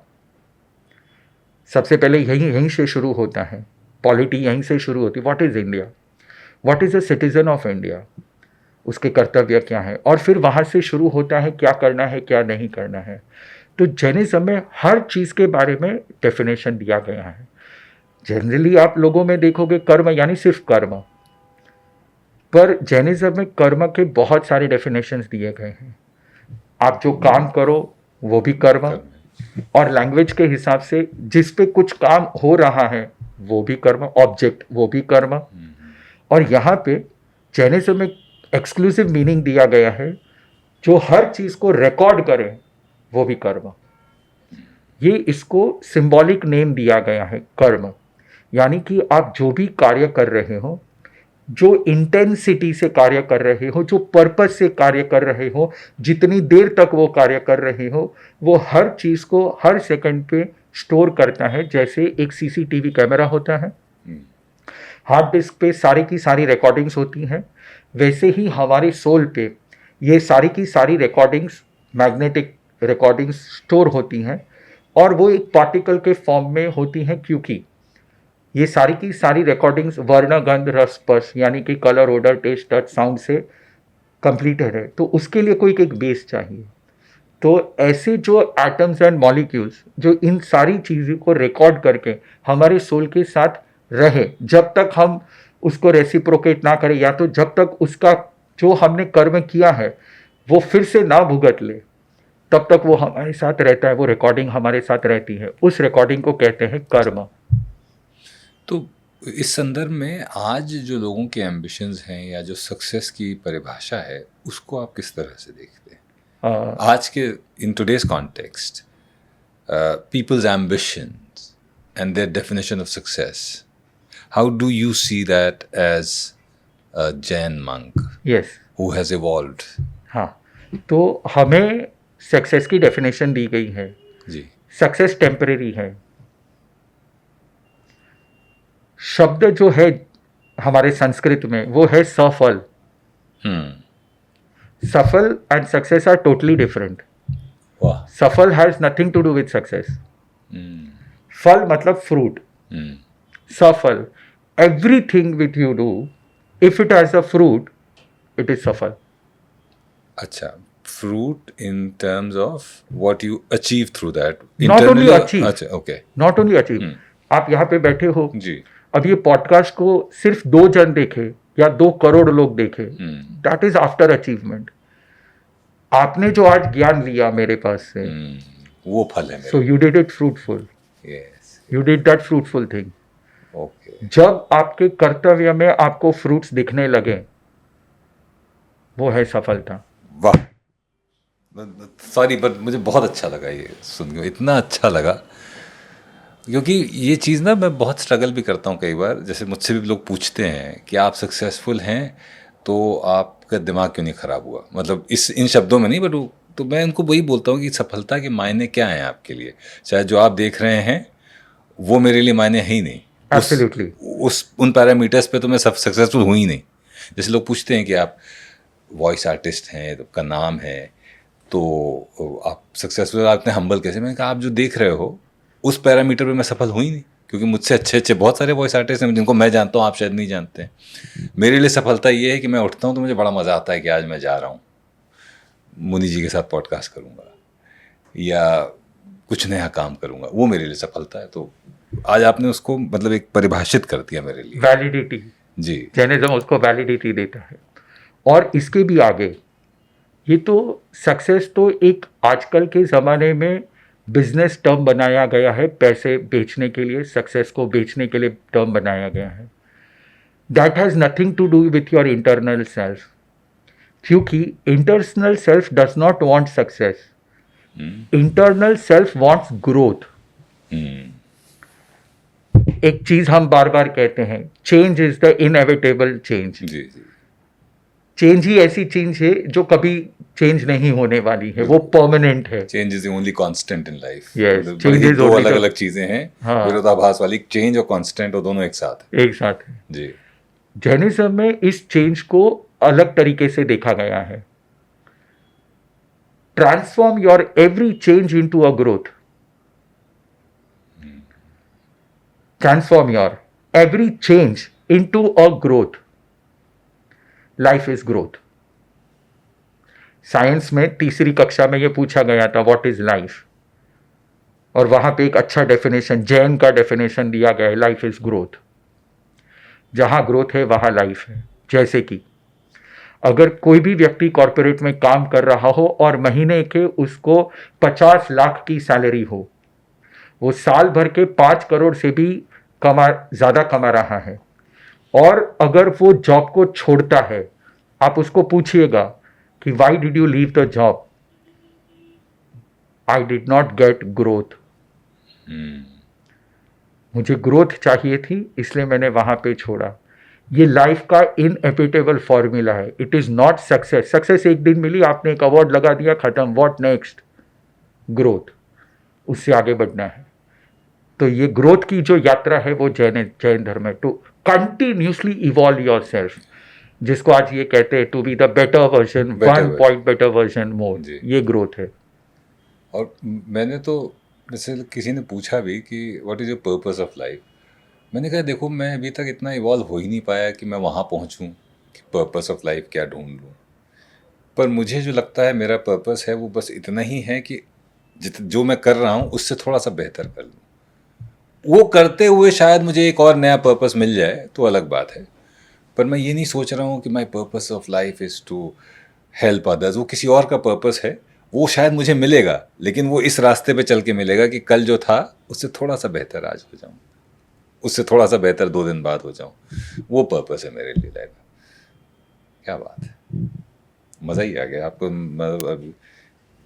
सबसे पहले यहीं से शुरू होता है, पॉलिटी यहीं से शुरू होती है। What is India, what is a citizen of India, उसके कर्तव्य क्या है, और फिर वहाँ से शुरू होता है क्या करना है क्या नहीं करना है। तो जैनिज्म में हर चीज़ के बारे में डेफिनेशन दिया गया है। जनरली आप लोगों में देखोगे कर्म यानी सिर्फ कर्म, पर जैनिज्म में कर्म के बहुत सारे डेफिनेशंस दिए गए हैं। आप जो काम करो वो भी कर्म, और लैंग्वेज के हिसाब से जिस पे कुछ काम हो रहा है वो भी कर्म, ऑब्जेक्ट वो भी कर्म। और यहाँ पे जैनिज्म में एक्सक्लूसिव मीनिंग दिया गया है, जो हर चीज़ को रिकॉर्ड करे वो भी कर्म। ये इसको सिंबॉलिक नेम दिया गया है कर्म, यानी कि आप जो भी कार्य कर रहे हो, जो इंटेंसिटी से कार्य कर रहे हो, जो पर्पस से कार्य कर रहे हो, जितनी देर तक वो कार्य कर रहे हो, वो हर चीज़ को हर सेकंड पे स्टोर करता है। जैसे एक सीसीटीवी कैमरा होता है, हार्ड डिस्क पे सारी की सारी रिकॉर्डिंग्स होती हैं, वैसे ही हमारे सोल पे ये सारी की सारी रिकॉर्डिंग्स, मैग्नेटिक रिकॉर्डिंग्स स्टोर होती हैं और वो एक पार्टिकल के फॉर्म में होती हैं, क्योंकि ये सारी की सारी रिकॉर्डिंग्स वर्ण, गंध, रस, स्पर्श यानी कि colour, odour, taste, touch, sound से कंप्लीटेड है। तो उसके लिए कोई एक बेस चाहिए। तो ऐसे जो एटम्स एंड मॉलिक्यूल्स जो इन सारी चीज़ों को रिकॉर्ड करके हमारे सोल के साथ रहे, जब तक हम उसको रेसिप्रोकेट ना करें, या तो जब तक उसका जो हमने कर्म किया है वो फिर से ना भुगत ले, तब तक वो हमारे साथ रहता है, वो रिकॉर्डिंग हमारे साथ रहती है। उस रिकॉर्डिंग को कहते हैं कर्म। तो इस संदर्भ में आज जो लोगों के एम्बिशंस हैं या जो सक्सेस की परिभाषा है, उसको आप किस तरह से देखते हैं आज के in today's context, people's ambitions and their definition of success, how do you see that as a Jain monk yes, who has evolved? हाँ, तो हमें सक्सेस की डेफिनेशन दी गई है। जी। सक्सेस टेम्परेरी है। शब्द जो है हमारे संस्कृत में वो है सफल। सफल and success are totally different. वाह। सफल has nothing to do with success. फल मतलब फ्रूट। सफल, everything which you do, if it has a fruit, it is सफल। अच्छा, fruit in terms of what you achieve through that. Not only achieve. अच्छा, okay. Not only achieve. आप यहाँ पे बैठे हो जी। अब ये पॉडकास्ट को सिर्फ 2 जन देखे या 2 करोड़ लोग देखे, दैट इज आफ्टर अचीवमेंट। आपने जो आज ज्ञान लिया मेरे पास से, वो फल है मेरा। So you did it fruitful. Yes, you did that fruitful thing. Okay. जब आपके कर्तव्य में आपको फ्रूट्स दिखने लगे, वो है सफलता। वाह, सॉरी बट मुझे बहुत अच्छा लगा ये सुन के, इतना अच्छा लगा, क्योंकि ये चीज़ ना मैं बहुत स्ट्रगल भी करता हूँ कई बार। जैसे मुझसे भी लोग पूछते हैं कि आप सक्सेसफुल हैं तो आपका दिमाग क्यों नहीं ख़राब हुआ, मतलब इन शब्दों में नहीं, बट तो मैं उनको वही बोलता हूँ कि सफलता के मायने क्या हैं आपके लिए। चाहे जो आप देख रहे हैं वो मेरे लिए मायने है ही नहीं। Absolutely. उन पैरामीटर्स पे तो मैं सक्सेसफुल हूँ ही नहीं। जैसे लोग पूछते हैं कि आप वॉइस आर्टिस्ट हैं, तो आपका नाम है, तो आप सक्सेसफुल, आपने हम्बल कैसे? मैंने कहा आप जो देख रहे हो उस पैरामीटर पे मैं सफल हूँ ही नहीं, क्योंकि मुझसे अच्छे बहुत सारे वॉइस आर्टिस्ट हैं जिनको मैं जानता हूँ, आप शायद नहीं जानते हैं। मेरे लिए सफलता ये है कि मैं उठता हूँ तो मुझे बड़ा मज़ा आता है कि आज मैं जा रहा हूँ, मुनि जी के साथ पॉडकास्ट करूँगा या कुछ नया काम करूँगा, वो मेरे लिए सफलता है। तो आज आपने उसको मतलब एक परिभाषित कर दिया मेरे लिए। वैलिडिटी। जी। जैनिज्म उसको वैलिडिटी देता है। और इसके भी आगे, ये तो सक्सेस तो एक आजकल के ज़माने में बिजनेस टर्म बनाया गया है, पैसे बेचने के लिए, सक्सेस को बेचने के लिए टर्म बनाया गया है। That has nothing to do with your internal self, क्योंकि internal self does not want success, internal self wants growth. एक चीज हम बार बार कहते हैं, change is the inevitable change. जी जी। चेंज ही ऐसी चीज है जो कभी चेंज नहीं होने वाली है, वो परमानेंट है। Change is the only constant in life. Yes, मतलब change बड़ी is दो only अलग the- अलग चीजें हैं, हाँ। विरोधाभास वाली। चेंज और कांस्टेंट और दोनों एक साथ है। एक साथ है। जी। जैनिज्म में इस चेंज को अलग तरीके से देखा गया है। Transform your every change into a growth. Transform your every change into a growth. Life is growth. Science में 3री कक्षा में यह पूछा गया था, व्हाट इज लाइफ, और वहां पे एक अच्छा डेफिनेशन, जैन का डेफिनेशन दिया गया है, लाइफ इज ग्रोथ। जहां ग्रोथ है वहां लाइफ है। जैसे कि अगर कोई भी व्यक्ति कॉरपोरेट में काम कर रहा हो और महीने के उसको 50 लाख की सैलरी हो, वो साल भर के 5 करोड़ से भी ज़्यादा कमा रहा है, और अगर वो जॉब को छोड़ता है, आप उसको पूछिएगा कि why did you leave the job? I did not gate growth. मुझे ग्रोथ चाहिए थी, इसलिए मैंने वहां पे छोड़ा। ये लाइफ का इनएविटेबल फॉर्मूला है. It is not success. Success एक दिन मिली, आपने एक अवार्ड लगा दिया, खत्म. What next? ग्रोथ. उससे आगे बढ़ना है. तो ये ग्रोथ की जो यात्रा है वो जैन धर्म है. To continuously evolve your self, जिसको आज ये कहते हैं to be the better version, 1 point better version more. जी। ये ग्रोथ है. और मैंने तो जैसे किसी ने पूछा भी कि what is your purpose of life, मैंने कहा देखो मैं अभी तक इतना इवॉल्व हो ही नहीं पाया कि मैं वहाँ पहुँचूँ कि पर्पस ऑफ लाइफ क्या ढूंढ लूँ. पर मुझे जो लगता है मेरा पर्पस है वो बस इतना ही है कि जो मैं कर रहा हूँ उससे थोड़ा सा बेहतर कर लूँ. वो करते हुए शायद मुझे एक और नया पर्पस मिल जाए तो अलग बात है. पर मैं ये नहीं सोच रहा हूँ कि my purpose of life is to help others. वो किसी और का पर्पस है, वो शायद मुझे मिलेगा, लेकिन वो इस रास्ते पे चल के मिलेगा कि कल जो था उससे थोड़ा सा बेहतर आज हो जाऊँ, उससे थोड़ा सा बेहतर 2 दिन बाद हो जाऊँ. वो पर्पस है मेरे लिए लाइफ. क्या बात है, मज़ा ही आ गया. आपको मतलब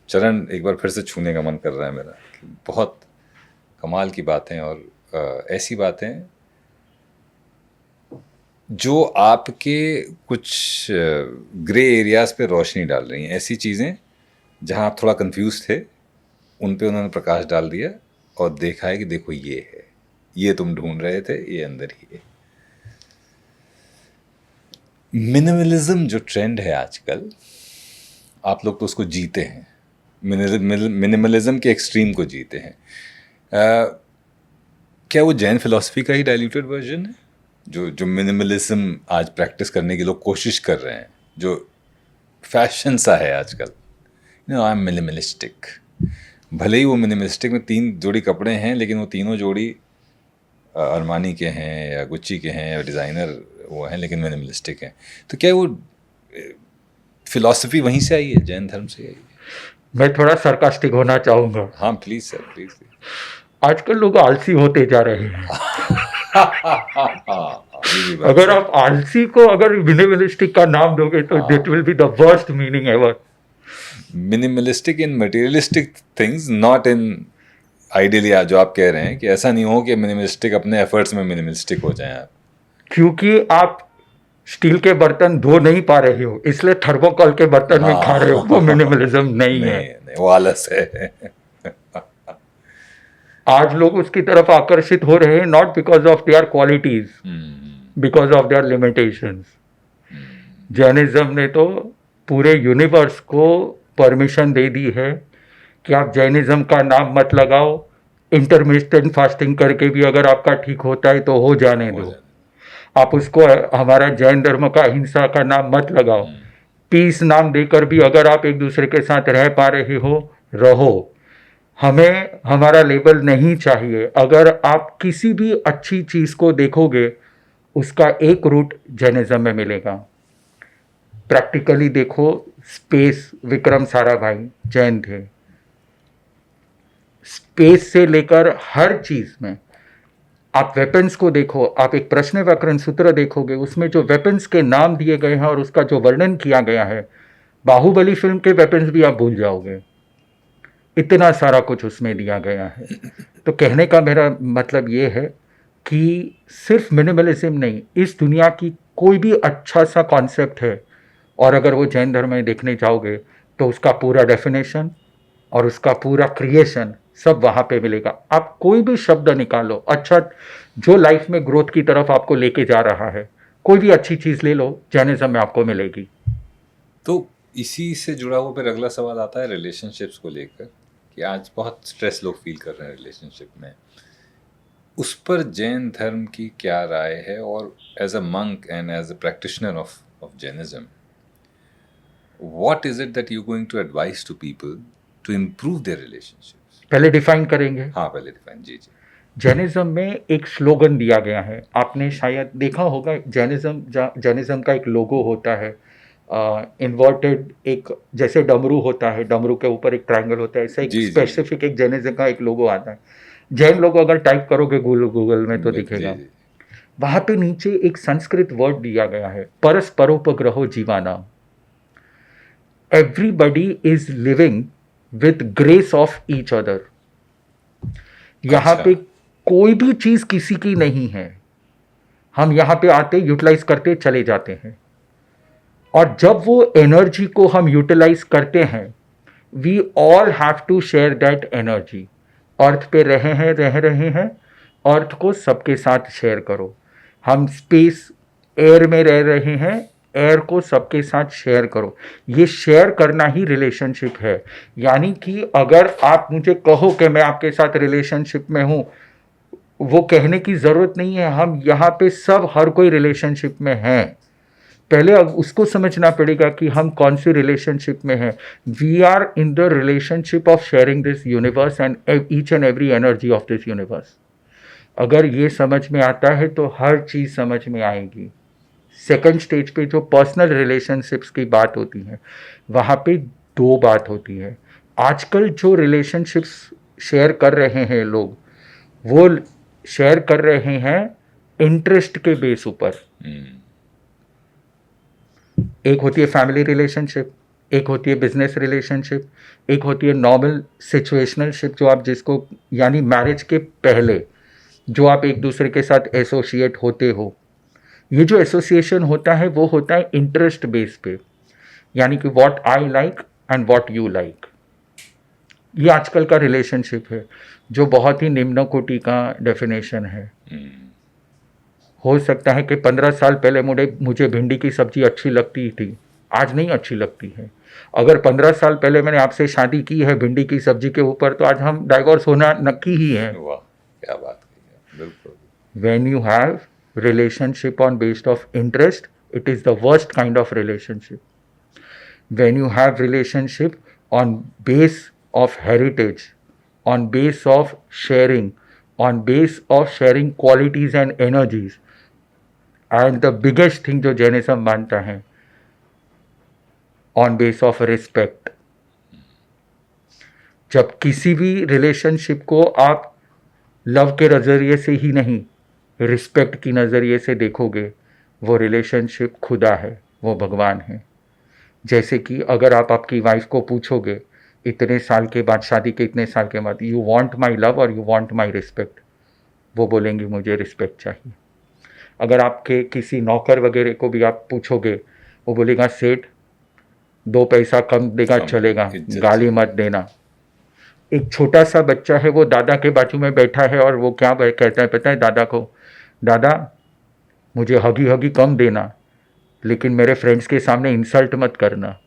चरण एक बार फिर से छूने का मन कर रहा है मेरा. बहुत कमाल की बातें और ऐसी बातें जो आपके कुछ ग्रे एरियाज़ पे रोशनी डाल रही हैं. ऐसी चीज़ें जहाँ आप थोड़ा कंफ्यूज थे, उन पे उन्होंने प्रकाश डाल दिया और देखा है कि देखो ये है, ये तुम ढूंढ रहे थे, ये अंदर ही है. मिनिमलिज्म जो ट्रेंड है आजकल, आप लोग तो उसको जीते हैं. मिनिमलिज्म के एक्सट्रीम को जीते हैं. क्या वो जैन फिलॉसफी का ही डाइल्यूटेड वर्जन है? जो मिनिमलिज्म आज प्रैक्टिस करने की लोग कोशिश कर रहे हैं, जो फैशन सा है आजकल. I am minimalistic. भले ही वो मिनिमलिस्टिक में 3 जोड़ी कपड़े हैं, लेकिन वो तीनों जोड़ी अरमानी के हैं या गुच्ची के हैं या डिज़ाइनर वो हैं, लेकिन मिनिमलिस्टिक हैं. तो क्या वो फिलॉसफी वहीं से आई है, जैन धर्म से आई है? मैं थोड़ा सरकास्टिक होना चाहूँगा. हाँ प्लीज़ सर, प्लीज़. आजकल लोग आलसी होते जा रहे हैं. अगर आप आलसी को अगर मिनिमलिस्टिक का नाम दोगे तो that will be the worst meaning ever. Minimalistic in materialistic things, not in ideally. जो आप कह रहे हैं कि ऐसा नहीं हो कि मिनिमलिस्टिक अपने एफर्ट्स में मिनिमलिस्टिक हो जाएं आप. क्योंकि आप स्टील के बर्तन धो नहीं पा रहे हो, इसलिए थर्मोकोल के बर्तन में खा रहे हो. वो मिनिमलिज्म नहीं है. नहीं, वो आलस है. आज लोग उसकी तरफ आकर्षित हो रहे हैं, not because of their qualities, because of their limitations. Jainism ने तो पूरे यूनिवर्स को परमिशन दे दी है कि आप जैनिज्म का नाम मत लगाओ. इंटरमिटेंट फास्टिंग करके भी अगर आपका ठीक होता है तो हो जाने दो. आप उसको हमारा जैन धर्म का अहिंसा का नाम मत लगाओ. पीस नाम देकर भी अगर आप एक दूसरे के साथ रह पा रहे हो, रहो. हमें हमारा लेबल नहीं चाहिए. अगर आप किसी भी अच्छी चीज़ को देखोगे, उसका एक रूट जैनिज्म में मिलेगा. प्रैक्टिकली देखो, स्पेस, विक्रम साराभाई जैन थे. स्पेस से लेकर हर चीज़ में आप वेपन्स को देखो. आप एक प्रश्न व्याकरण सूत्र देखोगे, उसमें जो वेपन्स के नाम दिए गए हैं और उसका जो वर्णन किया गया है, बाहुबली फिल्म के वेपन्स भी आप भूल जाओगे. इतना सारा कुछ उसमें दिया गया है. तो कहने का मेरा मतलब ये है कि सिर्फ मिनिमलिज्म नहीं, इस दुनिया की कोई भी अच्छा सा कॉन्सेप्ट है, और अगर वो जैन धर्म में देखने जाओगे तो उसका पूरा डेफिनेशन और उसका पूरा क्रिएशन सब वहाँ पे मिलेगा. आप कोई भी शब्द निकालो अच्छा, जो लाइफ में ग्रोथ की तरफ आपको लेके जा रहा है, कोई भी अच्छी चीज़ ले लो, जैनिज्म में आपको मिलेगी. तो इसी से जुड़ा हुआ फिर अगला सवाल आता है रिलेशनशिप्स को लेकर, कि आज बहुत स्ट्रेस लोग फील कर रहे हैं रिलेशनशिप में. उस पर जैन धर्म की क्या राय है? और as a monk and as a practitioner of Jainism, what is it that you going to advice to people to improve their relationships? पहले डिफाइन करेंगे. हाँ पहले डिफाइन. जी. जैनिज्म में एक स्लोगन दिया गया है, आपने शायद देखा होगा. जैनिज्म का एक लोगो होता है, इन्वर्टेड, एक जैसे डमरू होता है, डमरू के ऊपर एक ट्रायंगल होता है, ऐसा एक स्पेसिफिक एक जैनिज्म का एक लोगो आता है. जैन लोगो अगर टाइप करोगे गूगल में तो दिखेगा. वहाँ पे नीचे एक संस्कृत वर्ड दिया गया है, परस्परोपग्रहो जीवाना. Everybody is living with grace of each other. यहाँ पे कोई भी चीज किसी की नहीं है. हम यहाँ पे आते यूटिलाइज करते चले जाते हैं, और जब वो एनर्जी को हम यूटिलाइज करते हैं, we all have to share that energy. Earth पे रह रहे हैं, अर्थ को सबके साथ शेयर करो। हम स्पेस एयर में रह रहे हैं, एयर को सबके साथ शेयर करो। ये शेयर करना ही रिलेशनशिप है। यानी कि अगर आप मुझे कहो कि मैं आपके साथ रिलेशनशिप में हूँ, वो कहने की ज़रूरत नहीं है। हम यहाँ पे सब हर कोई रिलेशनशिप में हैं। पहले अब उसको समझना पड़ेगा कि हम कौन सी रिलेशनशिप में हैं। We are in the relationship of sharing this universe and each and every energy of this universe. अगर ये समझ में आता है तो हर चीज़ समझ में आएगी। सेकंड स्टेज पे जो पर्सनल रिलेशनशिप्स की बात होती है, वहाँ पे दो बात होती है। आजकल जो रिलेशनशिप्स शेयर कर रहे हैं लोग, वो शेयर कर रहे हैं इंटरेस्ट के बेस ऊपर। एक होती है फैमिली रिलेशनशिप, एक होती है बिजनेस रिलेशनशिप, एक होती है नॉर्मल सिचुएशनल शिप, जो आप जिसको यानी मैरिज के पहले जो आप एक दूसरे के साथ एसोसिएट होते हो। ये जो एसोसिएशन होता है वो होता है इंटरेस्ट बेस पे, यानी कि what I like and what you like. ये आजकल का रिलेशनशिप है जो बहुत ही निम्न कोटि का डेफिनेशन है। हो सकता है कि 15 साल पहले मुझे भिंडी की सब्जी अच्छी लगती थी, आज नहीं अच्छी लगती है। अगर 15 साल पहले मैंने आपसे शादी की है भिंडी की सब्जी के ऊपर, तो आज हम डाइवोर्स होना नक्की ही है। वाह, क्या बात की है, बिल्कुल। When you have relationship on based of interest, it is the worst kind of relationship. When you have relationship on base of heritage, on base of sharing, on base of sharing qualities and energies, and the biggest thing जो Jainism मानता है, on base of respect. जब किसी भी relationship को आप love के नज़रिए से ही नहीं, रिस्पेक्ट की नज़रिए से देखोगे, वो रिलेशनशिप खुदा है, वो भगवान है। जैसे कि अगर आप आपकी वाइफ को पूछोगे इतने साल के बाद, शादी के इतने साल के बाद, यू वांट माय लव और यू वांट माय रिस्पेक्ट, वो बोलेंगी मुझे रिस्पेक्ट चाहिए। अगर आपके किसी नौकर वगैरह को भी आप पूछोगे, वो बोलेगा सेठ 2 पैसा कम देगा चलेगा, गाली मत देना। एक छोटा सा बच्चा है, वो दादा के बाजू में बैठा है और वो क्या कहता है पता है दादा को, दादा मुझे हगी हगी कम देना, लेकिन मेरे फ्रेंड्स के सामने इंसल्ट मत करना।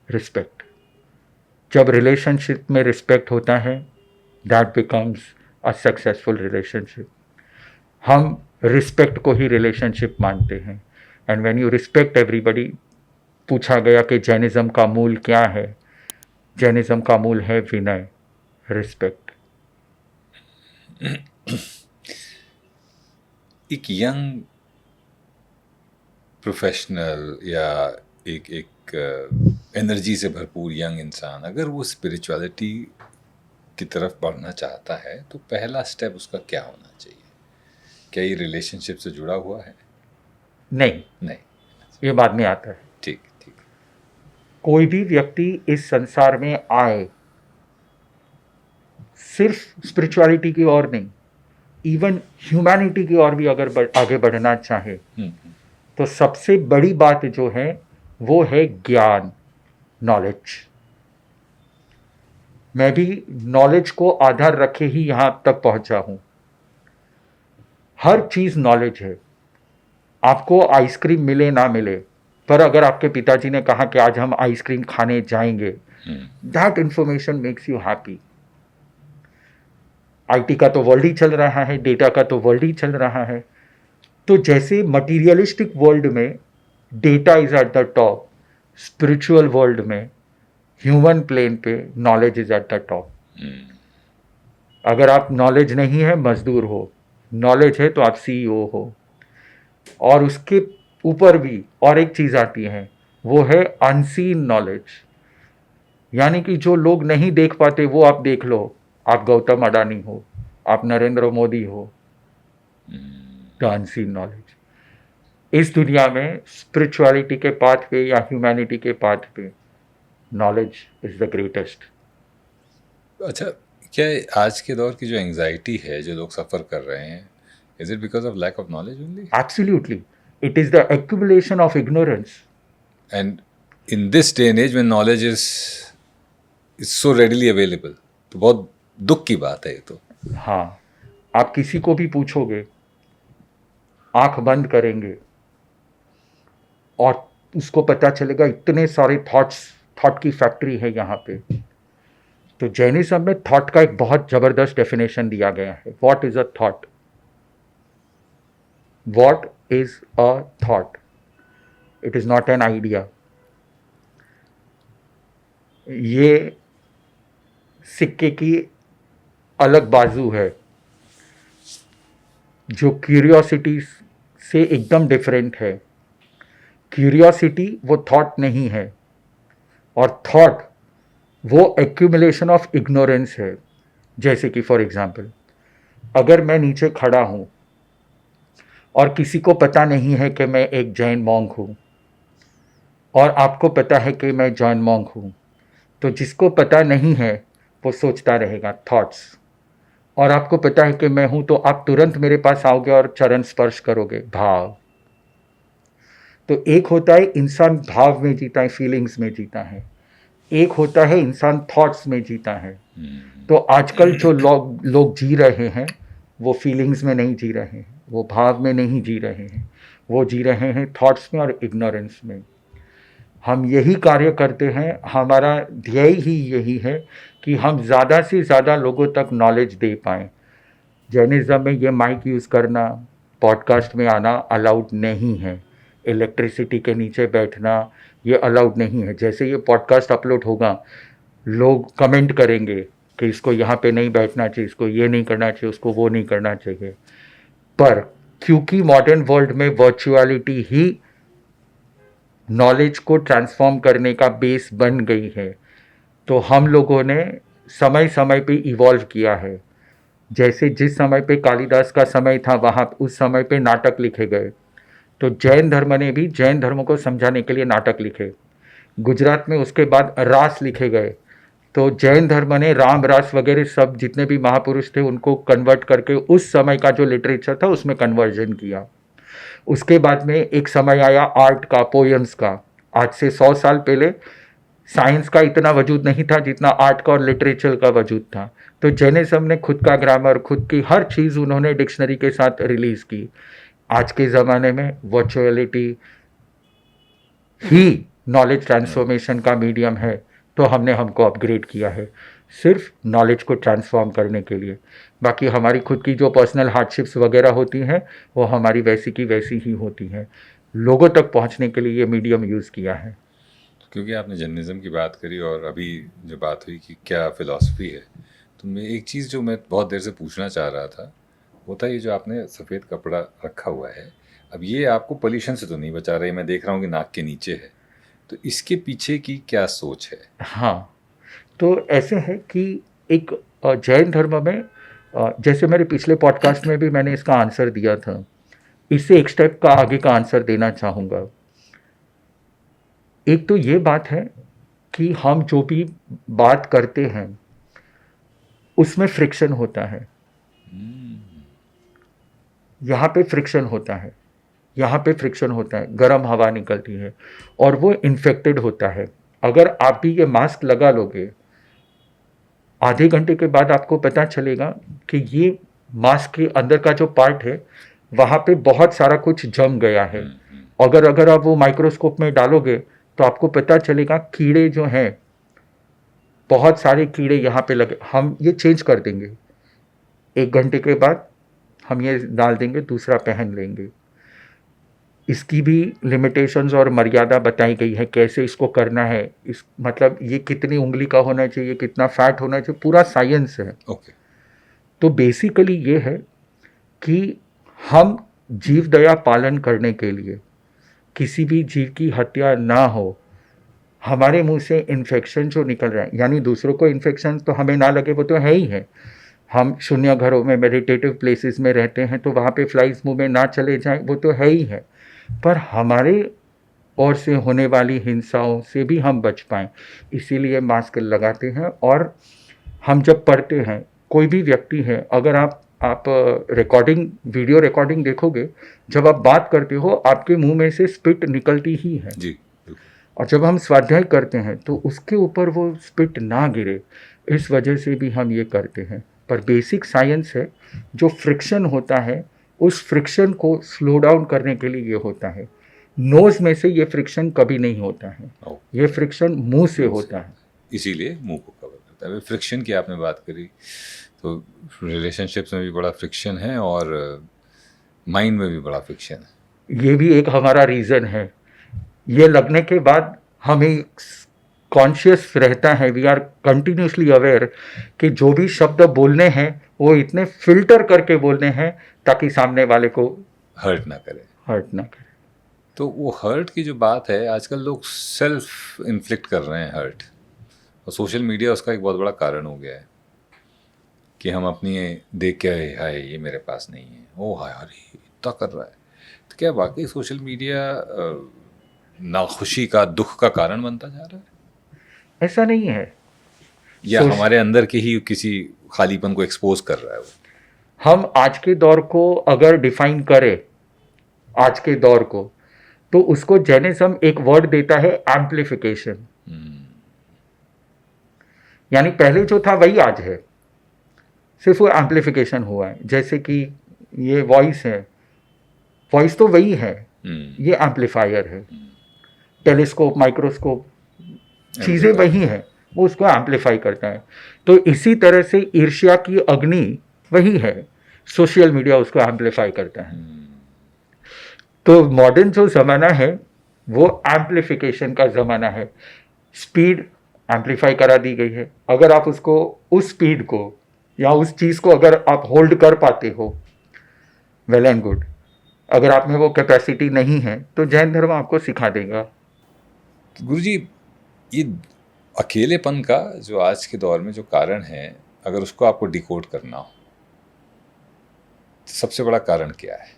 रिस्पेक्ट। जब रिलेशनशिप में रिस्पेक्ट होता है, that becomes a successful relationship. हम रिस्पेक्ट को ही रिलेशनशिप मानते हैं। And when you respect everybody, पूछा गया कि जैनिज्म का मूल क्या है, जैनिज्म का मूल है विनय, रिस्पेक्ट। एक यंग प्रोफेशनल या एक एनर्जी से भरपूर यंग इंसान अगर वो स्पिरिचुअलिटी की तरफ बढ़ना चाहता है, तो पहला स्टेप उसका क्या होना चाहिए? क्या ये रिलेशनशिप से जुड़ा हुआ है? नहीं, ये बाद में आता है। ठीक। कोई भी व्यक्ति इस संसार में आए सिर्फ स्पिरिचुअलिटी की ओर नहीं, इवन ह्यूमैनिटी की ओर भी अगर आगे बढ़ना चाहे, तो सबसे बड़ी बात जो है वो है ज्ञान, नॉलेज। मैं भी नॉलेज को आधार रखे ही यहाँ तक पहुँचा हूँ। हर चीज़ नॉलेज है। आपको आइसक्रीम मिले ना मिले, पर अगर आपके पिताजी ने कहा कि आज हम आइसक्रीम खाने जाएंगे, that information makes you happy. IT का तो वर्ल्ड ही चल रहा है, डेटा का तो वर्ल्ड ही चल रहा है। तो जैसे मटीरियलिस्टिक वर्ल्ड में data is at the top, spiritual world में ह्यूमन प्लेन पे knowledge is at the top. अगर आप नॉलेज नहीं है, मजदूर हो, नॉलेज है तो आप सीईओ हो। और उसके ऊपर भी और एक चीज़ आती है, वो है अनसीन नॉलेज। यानी कि जो लोग नहीं देख पाते वो आप देख लो। आप गौतम अडानी हो, आप नरेंद्र मोदी हो, द अनसीन नॉलेज। इस दुनिया में स्पिरिचुअलिटी के पाथ पे या ह्यूमैनिटी के पाथ पे नॉलेज इज द ग्रेटेस्ट। अच्छा, क्या आज के दौर की जो एंग्जाइटी है, जो लोग सफ़र कर रहे हैं, Is it because of lack of knowledge only? Absolutely. It is the accumulation of ignorance. And in this day and age when knowledge is so readily available, तो बहुत दुख की बात है ये तो. हाँ, आप किसी को भी पूछोगे, आंख बंद करेंगे और उसको पता चलेगा इतने सारे थॉट की फैक्ट्री है यहाँ पे. तो जैनिज्म में थॉट का एक बहुत जबरदस्त डेफिनेशन दिया गया है. What is a thought? What is a thought? It is not an idea. ये सिक्के की अलग बाजू है जो क्यूरियोसिटी से एकदम डिफरेंट है. क्यूरियोसिटी वो थॉट नहीं है और थॉट वो एक्यूमुलेशन ऑफ इग्नोरेंस है. जैसे कि फॉर एग्जांपल, अगर मैं नीचे खड़ा हूँ और किसी को पता नहीं है कि मैं एक जैन मॉन्क हूँ और आपको पता है कि मैं जैन मॉन्क हूँ, तो जिसको पता नहीं है वो सोचता रहेगा थॉट्स, और आपको पता है कि मैं हूँ तो आप तुरंत मेरे पास आओगे और चरण स्पर्श करोगे, भाव. तो एक होता है इंसान भाव में जीता है, फीलिंग्स में जीता है. एक होता है इंसान थॉट्स में जीता है. तो आजकल जो लोग जी रहे हैं वो फीलिंग्स में नहीं जी रहे हैं, वो भाव में नहीं जी रहे हैं, वो जी रहे हैं थॉट्स में और इग्नोरेंस में. हम यही कार्य करते हैं. हमारा ध्येय ही यही है कि हम ज़्यादा से ज़्यादा लोगों तक नॉलेज दे पाएँ. जैनिज्म में ये माइक यूज़ करना, पॉडकास्ट में आना अलाउड नहीं है. इलेक्ट्रिसिटी के नीचे बैठना ये अलाउड नहीं है. जैसे ये पॉडकास्ट अपलोड होगा, लोग कमेंट करेंगे कि इसको यहाँ पे नहीं बैठना चाहिए, इसको ये नहीं करना चाहिए, उसको वो नहीं करना चाहिए. पर क्योंकि मॉडर्न वर्ल्ड में वर्चुअलिटी ही नॉलेज को ट्रांसफॉर्म करने का बेस बन गई है, तो हम लोगों ने समय समय पे इवॉल्व किया है. जैसे जिस समय पे कालिदास का समय था वहाँ उस समय पे नाटक लिखे गए, तो जैन धर्म ने भी जैन धर्म को समझाने के लिए नाटक लिखे. गुजरात में उसके बाद रास लिखे गए, तो जैन धर्म ने राम रास वगैरह सब जितने भी महापुरुष थे उनको कन्वर्ट करके उस समय का जो लिटरेचर था उसमें कन्वर्जन किया. उसके बाद में एक समय आया आर्ट का, पोएम्स का. आज से 100 साल पहले साइंस का इतना वजूद नहीं था जितना आर्ट का और लिटरेचर का वजूद था. तो जैनिज्म ने खुद का ग्रामर, खुद की हर चीज़ उन्होंने डिक्शनरी के साथ रिलीज़ की. आज के ज़माने में वर्चुअलिटी ही नॉलेज ट्रांसफॉर्मेशन का मीडियम है, तो हमको अपग्रेड किया है सिर्फ नॉलेज को ट्रांसफॉर्म करने के लिए. बाकी हमारी खुद की जो पर्सनल हार्डशिप्स वगैरह होती हैं वो हमारी वैसी की वैसी ही होती हैं. लोगों तक पहुंचने के लिए ये मीडियम यूज़ किया है. क्योंकि आपने जर्नलिज्म की बात करी और अभी जो बात हुई कि क्या फ़िलॉसफी है, तो मैं एक चीज़ जो मैं बहुत देर से पूछना चाह रहा था वो था ये जो आपने सफ़ेद कपड़ा रखा हुआ है, अब ये आपको पोल्यूशन से तो नहीं बचा रही, मैं देख रहा हूँ कि नाक के नीचे है, तो इसके पीछे की क्या सोच है? हाँ, तो ऐसे है कि एक जैन धर्म में जैसे मेरे पिछले पॉडकास्ट में भी मैंने इसका आंसर दिया था, इससे एक स्टेप का आगे का आंसर देना चाहूँगा. एक तो ये बात है कि हम जो भी बात करते हैं उसमें फ्रिक्शन होता है. यहाँ पे फ्रिक्शन होता है, यहाँ पे फ्रिक्शन होता है, गर्म हवा निकलती है और वो इन्फेक्टेड होता है. अगर आप भी ये मास्क लगा लोगे, आधे घंटे के बाद आपको पता चलेगा कि ये मास्क के अंदर का जो पार्ट है वहाँ पे बहुत सारा कुछ जम गया है. अगर आप वो माइक्रोस्कोप में डालोगे तो आपको पता चलेगा कीड़े जो हैं, बहुत सारे कीड़े यहाँ पे लगे. हम ये चेंज कर देंगे, 1 घंटे के बाद हम ये डाल देंगे, दूसरा पहन लेंगे. इसकी भी लिमिटेशंस और मर्यादा बताई गई है कैसे इसको करना है. इस मतलब ये कितनी उंगली का होना चाहिए, कितना फैट होना चाहिए, पूरा साइंस है. ओके. तो बेसिकली ये है कि हम जीव दया पालन करने के लिए किसी भी जीव की हत्या ना हो. हमारे मुंह से इन्फेक्शन जो निकल रहा है, यानी दूसरों को इन्फेक्शन तो हमें ना लगे वो तो है ही है. हम शून्य घरों में, मेडिटेटिव प्लेसेस में रहते हैं तो वहाँ पे फ्लाइज मुंह में ना चले जाएं, वो तो है ही है. पर हमारे ओर से होने वाली हिंसाओं से भी हम बच पाएँ, इसीलिए मास्क लगाते हैं. और हम जब पढ़ते हैं, कोई भी व्यक्ति है, अगर आप आप रिकॉर्डिंग, वीडियो रिकॉर्डिंग देखोगे, जब आप बात करते हो आपके मुंह में से स्पिट निकलती ही है, जी बिल्कुल। और जब हम स्वाध्याय करते हैं तो उसके ऊपर वो स्पिट ना गिरे, इस वजह से भी हम ये करते हैं। पर बेसिक साइंस है, जो फ्रिक्शन होता है उस फ्रिक्शन को स्लो डाउन करने के लिए ये होता है। नोज में से ये फ्रिक्शन कभी नहीं होता है, ओ, ये फ्रिक्शन मुंह से होता है। इसीलिए मुंह को कवर करता है। फ्रिक्शन की आपने बात करी, तो रिलेशनशिप्स में भी बड़ा फ्रिक्शन है और माइंड में भी बड़ा फ्रिक्शन है। ये भी एक हमारा रीज़न है। ये लगने के बाद हमें कॉन्शियस रहता है, वी आर कंटिन्यूसली अवेयर कि जो भी शब्द बोलने हैं वो इतने फिल्टर करके बोलने हैं ताकि सामने वाले को हर्ट ना करे। हर्ट ना करे। तो वो हर्ट की जो बात है, आजकल लोग सेल्फ इन्फ्लिक्ट कर रहे हैं हर्ट, और सोशल मीडिया उसका एक बहुत बड़ा कारण हो गया है कि हम अपनी देख के हाय ये मेरे पास नहीं है, ओ हाय अरे इतना कर रहा है। तो क्या वाकई सोशल मीडिया नाखुशी का, दुख का कारण बनता जा रहा है, ऐसा नहीं है, या हमारे अंदर के ही किसी खालीपन को एक्सपोज कर रहा है वो? हम आज के दौर को अगर डिफाइन करें, आज के दौर को, तो उसको जैनिज्म एक वर्ड देता है, एम्प्लीफिकेशन। यानी पहले जो था वही आज है, सिर्फ वो एम्प्लीफिकेशन हुआ है। जैसे कि ये वॉइस है, वॉइस तो वही है, ये एम्पलीफायर है। टेलीस्कोप, माइक्रोस्कोप, चीज़ें वही हैं, वो उसको एम्पलीफाई करता है। तो इसी तरह से ईर्ष्या की अग्नि वही है, सोशल मीडिया उसको एम्पलीफाई करता है। तो मॉडर्न जो ज़माना है वो एम्पलीफिकेशन का ज़माना है। स्पीड एम्पलीफाई करा दी गई है। अगर आप उसको, उस स्पीड को या उस चीज़ को अगर आप होल्ड कर पाते हो, वेल एंड गुड। अगर आप में वो कैपेसिटी नहीं है तो जैन धर्म आपको सिखा देगा। गुरुजी, ये अकेलेपन का जो आज के दौर में जो कारण है, अगर उसको आपको डिकोड करना हो, तो सबसे बड़ा कारण क्या है?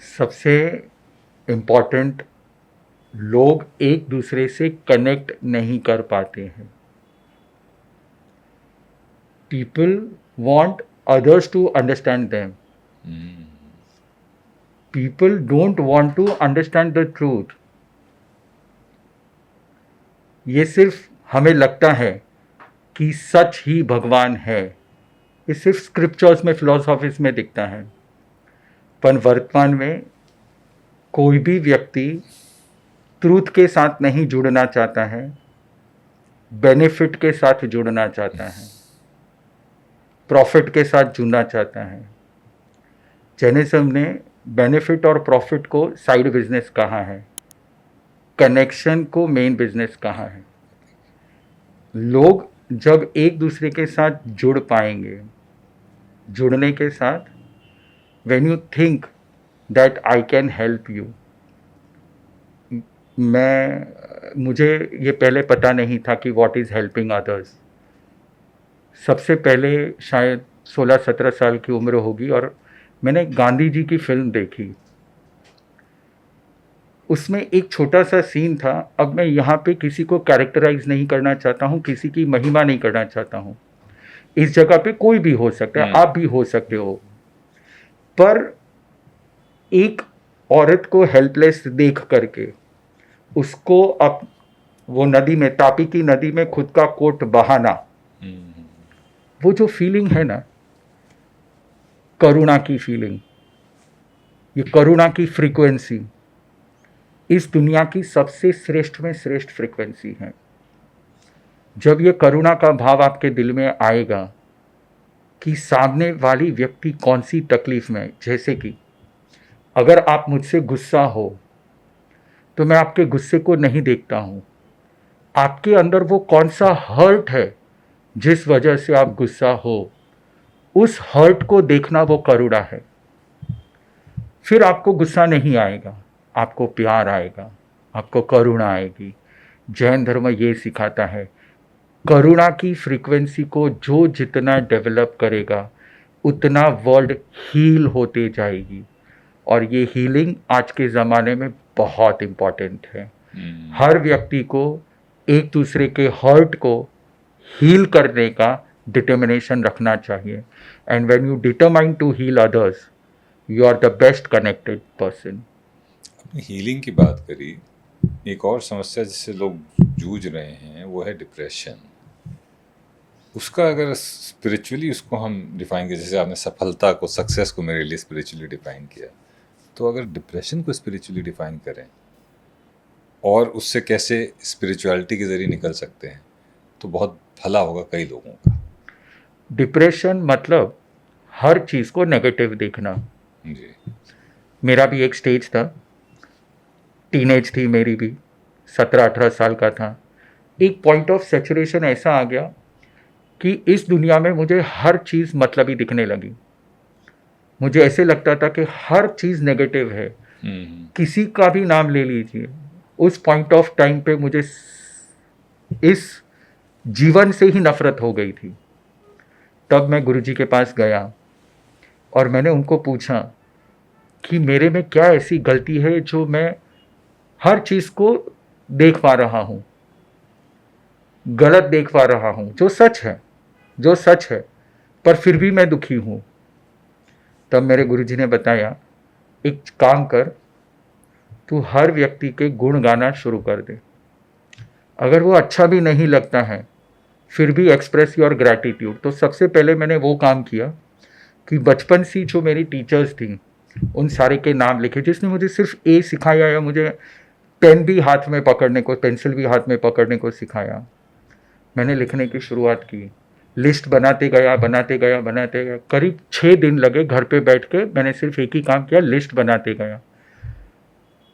सबसे इम्पॉर्टेंट, लोग एक दूसरे से कनेक्ट नहीं कर पाते हैं। People want others to understand them, people don't want to understand the truth. ये सिर्फ हमें लगता है कि सच ही भगवान है, ये सिर्फ स्क्रिप्चर्स में, फिलोसॉफीज में दिखता है। पर वर्तमान में कोई भी व्यक्ति ट्रूथ के साथ नहीं जुड़ना चाहता है, बेनिफिट के साथ जुड़ना चाहता है, प्रॉफिट के साथ जुड़ना चाहता है। जैनिज्म ने बेनिफिट और प्रॉफिट को साइड बिजनेस कहा है, कनेक्शन को मेन बिजनेस कहा है। लोग जब एक दूसरे के साथ जुड़ पाएंगे, जुड़ने के साथ, when you think that I can help you, मुझे ये पहले पता नहीं था कि व्हाट इज़ हेल्पिंग अदर्स। सबसे पहले शायद 16-17 साल की उम्र होगी और मैंने गांधी जी की फिल्म देखी। उसमें एक छोटा सा सीन था। अब मैं यहाँ पे किसी को कैरेक्टराइज नहीं करना चाहता हूँ, किसी की महिमा नहीं करना चाहता हूँ। इस जगह पे कोई भी हो सकता है, आप भी हो सकते हो। पर एक औरत को हेल्पलेस देख करके उसको अब वो नदी में, तापी की नदी में खुद का कोट बहाना, वो जो फीलिंग है ना, करुणा की फीलिंग, ये करुणा की फ्रीक्वेंसी इस दुनिया की सबसे श्रेष्ठ में श्रेष्ठ फ्रीक्वेंसी है। जब ये करुणा का भाव आपके दिल में आएगा कि सामने वाली व्यक्ति कौन सी तकलीफ में, जैसे कि अगर आप मुझसे गुस्सा हो तो मैं आपके गुस्से को नहीं देखता हूँ, आपके अंदर वो कौन सा हर्ट है जिस वजह से आप गुस्सा हो, उस हर्ट को देखना वो करुणा है। फिर आपको गुस्सा नहीं आएगा, आपको प्यार आएगा, आपको करुणा आएगी। जैन धर्म ये सिखाता है, करुणा की फ्रीक्वेंसी को जो जितना डेवलप करेगा उतना वर्ल्ड हील होते जाएगी। और ये हीलिंग आज के ज़माने में बहुत इम्पॉर्टेंट है। हर व्यक्ति को एक दूसरे के हर्ट को हील करने का डिटर्मिनेशन रखना चाहिए. And when you determine to heal others, you are the best connected person. अपनी हीलिंग की बात करी, एक और समस्या जिससे लोग जूझ रहे हैं वो है डिप्रेशन. उसका अगर स्पिरिचुअली उसको हम डिफाइन करें, जैसे आपने सफलता को, सक्सेस को मेरे लिए स्पिरिचुअली डिफाइन किया, तो अगर डिप्रेशन को स्पिरिचुअली डिफाइन करें और उससे कैसे स्पिरिचुअलिटी के ज़रिए निकल सकते हैं, तो बहुत भला होगा कई लोगों का. डिप्रेशन मतलब हर चीज़ को नेगेटिव देखना. जी. मेरा भी एक स्टेज था, टीनेज थी मेरी भी, 17-18 साल का था. एक पॉइंट ऑफ सैचुरेशन ऐसा आ गया कि इस दुनिया में मुझे हर चीज़ मतलबी दिखने लगी. मुझे ऐसे लगता था कि हर चीज़ नेगेटिव है. किसी का भी नाम ले लीजिए, उस पॉइंट ऑफ टाइम पे मुझे इस जीवन से ही नफरत हो गई थी. तब मैं गुरुजी के पास गया और मैंने उनको पूछा कि मेरे में क्या ऐसी गलती है जो मैं हर चीज़ को देख पा रहा हूँ, गलत देख पा रहा हूँ, जो सच है, पर फिर भी मैं दुखी हूँ. तब मेरे गुरुजी ने बताया, एक काम कर, तू हर व्यक्ति के गुण गाना शुरू कर दे. अगर वो अच्छा भी नहीं लगता है, फिर भी एक्सप्रेस योर ग्रैटिट्यूड. तो सबसे पहले मैंने वो काम किया कि बचपन से जो मेरी टीचर्स थी उन सारे के नाम लिखे, जिसने मुझे सिर्फ ए सिखाया या मुझे पेन भी हाथ में पकड़ने को, पेंसिल भी हाथ में पकड़ने को सिखाया. मैंने लिखने की शुरुआत की, लिस्ट बनाते गया. करीब 6 दिन लगे घर पे बैठ के. मैंने सिर्फ एक ही काम किया, लिस्ट बनाते गया.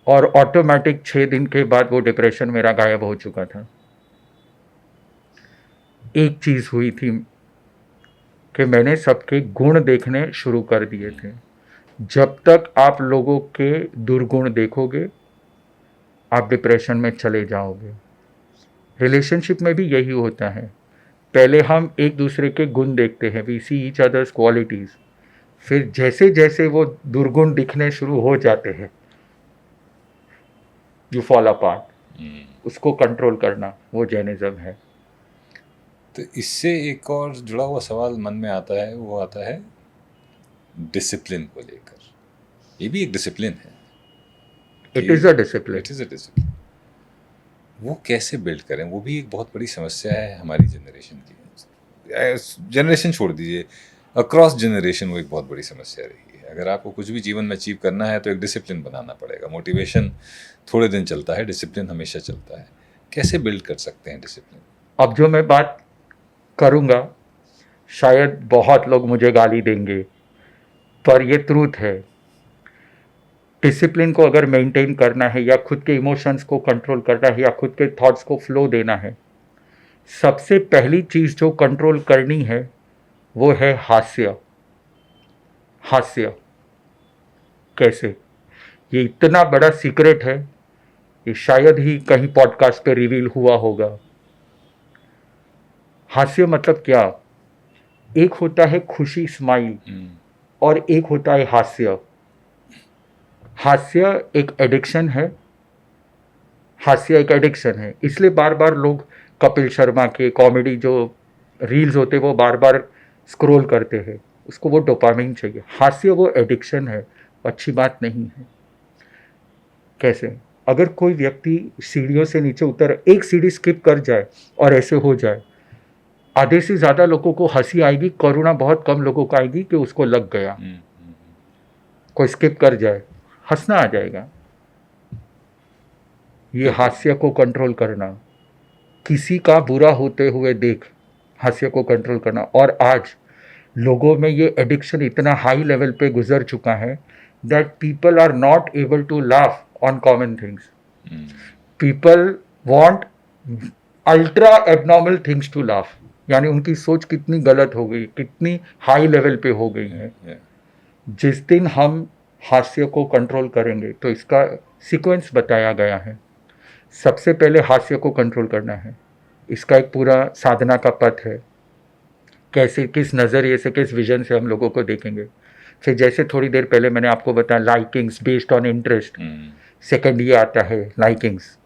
और ऑटोमेटिक 6 दिन के बाद वो डिप्रेशन मेरा गायब हो चुका था. एक चीज़ हुई थी कि मैंने सबके गुण देखने शुरू कर दिए थे. जब तक आप लोगों के दुर्गुण देखोगे, आप डिप्रेशन में चले जाओगे. रिलेशनशिप में भी यही होता है. पहले हम एक दूसरे के गुण देखते हैं, we see each others qualities. फिर जैसे जैसे वो दुर्गुण दिखने शुरू हो जाते हैं, यू फॉल अपार्ट. उसको कंट्रोल करना वो जैनिज्म है. तो इससे एक और जुड़ा हुआ सवाल मन में आता है, वो आता है डिसिप्लिन को लेकर. ये भी एक डिसिप्लिन है. It is a discipline. वो कैसे बिल्ड करें, वो भी एक बहुत बड़ी समस्या है हमारी जनरेशन की. जनरेशन छोड़ दीजिए, अक्रॉस जनरेशन वो एक बहुत बड़ी समस्या रही है. अगर आपको कुछ भी जीवन में अचीव करना है तो एक डिसिप्लिन बनाना पड़ेगा. मोटिवेशन थोड़े दिन चलता है, डिसिप्लिन हमेशा चलता है. कैसे बिल्ड कर सकते हैं डिसिप्लिन? अब जो मैं बात करूँगा, शायद बहुत लोग मुझे गाली देंगे, पर ये ट्रूथ है. डिसिप्लिन को अगर मेंटेन करना है, या खुद के इमोशंस को कंट्रोल करना है, या खुद के थॉट्स को फ्लो देना है, सबसे पहली चीज़ जो कंट्रोल करनी है वो है हास्य. कैसे? ये इतना बड़ा सीक्रेट है, ये शायद ही कहीं पॉडकास्ट पे रिवील हुआ होगा. हास्य मतलब क्या? एक होता है खुशी, स्माइल, और एक होता है हास्य. हास्य एक एडिक्शन है. इसलिए बार बार लोग कपिल शर्मा के कॉमेडी जो रील्स होते हैं वो बार बार स्क्रॉल करते हैं. उसको वो डोपामिन चाहिए. हास्य वो एडिक्शन है, अच्छी बात नहीं है. कैसे? अगर कोई व्यक्ति सीढ़ियों से नीचे उतर, एक सीढ़ी स्किप कर जाए और ऐसे हो जाए, आधे से ज़्यादा लोगों को हंसी आएगी, करुणा बहुत कम लोगों को आएगी कि उसको लग गया. कोई स्किप कर जाए, हंसना आ जाएगा. ये हास्य को कंट्रोल करना, किसी का बुरा होते हुए देख हास्य को कंट्रोल करना. और आज लोगों में ये एडिक्शन इतना हाई लेवल पे गुजर चुका है that people are not able to laugh on common things. People want ultra abnormal things to laugh. यानी उनकी सोच कितनी गलत हो गई, कितनी हाई लेवल पे हो गई है. जिस दिन हम हास्य को कंट्रोल करेंगे, तो इसका सीक्वेंस बताया गया है. सबसे पहले हास्य को कंट्रोल करना है. इसका एक पूरा साधना का पथ है, कैसे, किस नज़रिए से, किस विजन से हम लोगों को देखेंगे. फिर जैसे थोड़ी देर पहले मैंने आपको बताया, likings based on interest. Second ये आता है लाइकिंग्स,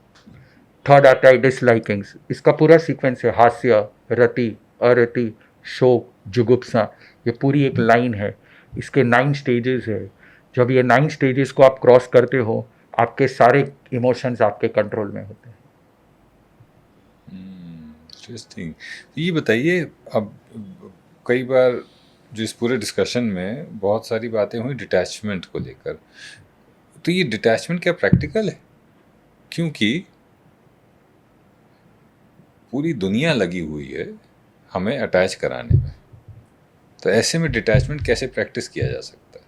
थर्ड आता है डिसलाइकिंग्स. इसका पूरा सीक्वेंस है, हास्य, रति, अरति, शोक, जुगुप्सा, ये पूरी एक लाइन है। इसके 9 स्टेजेस है। जब ये 9 स्टेजेस को आप क्रॉस करते हो, आपके सारे इमोशंस आपके कंट्रोल में होते हैं। इंटरेस्टिंग। ये बताइए, अब कई बार जो इस पूरे डिस्कशन में बहुत सारी बातें हुई डिटैचमेंट को लेकर, तो ये डिटैचमेंट क्या प्रैक्टिकल है? क्योंकि पूरी दुनिया लगी हुई है हमें अटैच कराने में, तो ऐसे में डिटैचमेंट कैसे प्रैक्टिस किया जा सकता है?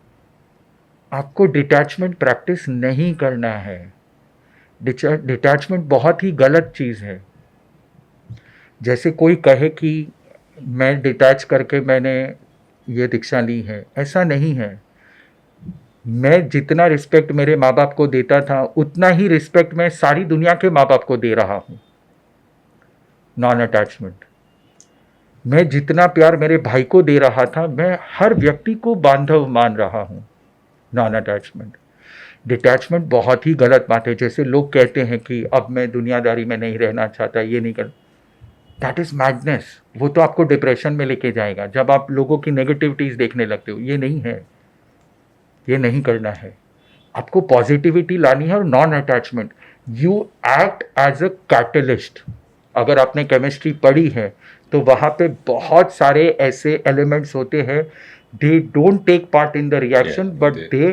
आपको डिटैचमेंट प्रैक्टिस नहीं करना है। डिटैचमेंट बहुत ही गलत चीज़ है। जैसे कोई कहे कि मैं डिटैच करके मैंने ये दीक्षा ली है, ऐसा नहीं है। मैं जितना रिस्पेक्ट मेरे माँ बाप को देता था, उतना ही रिस्पेक्ट मैं सारी दुनिया के माँ बाप को दे रहा हूँ। Non attachment. मैं जितना प्यार मेरे भाई को दे रहा था, मैं हर व्यक्ति को बांधव मान रहा हूँ। Non attachment. डिटैचमेंट बहुत ही गलत बात है। जैसे लोग कहते हैं कि अब मैं दुनियादारी में नहीं रहना चाहता, ये नहीं कर, दैट इज मैडनेस। वो तो आपको डिप्रेशन में लेके जाएगा जब आप लोगों की नेगेटिविटीज देखने लगते हो। ये नहीं है, ये नहीं करना है। आपको पॉजिटिविटी लानी है। और non attachment, you act as a catalyst. अगर आपने केमिस्ट्री पढ़ी है तो वहाँ पे बहुत सारे ऐसे एलिमेंट्स होते हैं, they don't take part in the reaction but they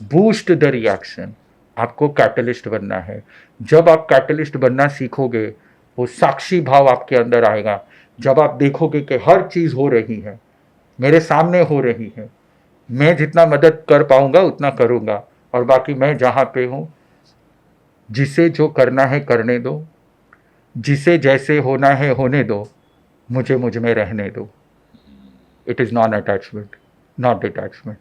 boost the reaction. आपको कैटलिस्ट बनना है। जब आप कैटलिस्ट बनना सीखोगे, वो साक्षी भाव आपके अंदर आएगा। जब आप देखोगे कि हर चीज़ हो रही है, मेरे सामने हो रही है, मैं जितना मदद कर पाऊंगा उतना करूंगा, और बाकी मैं जहाँ पे हूँ, जिसे जो करना है करने दो, जिसे जैसे होना है होने दो, मुझे मुझ में रहने दो। It is non attachment, not detachment.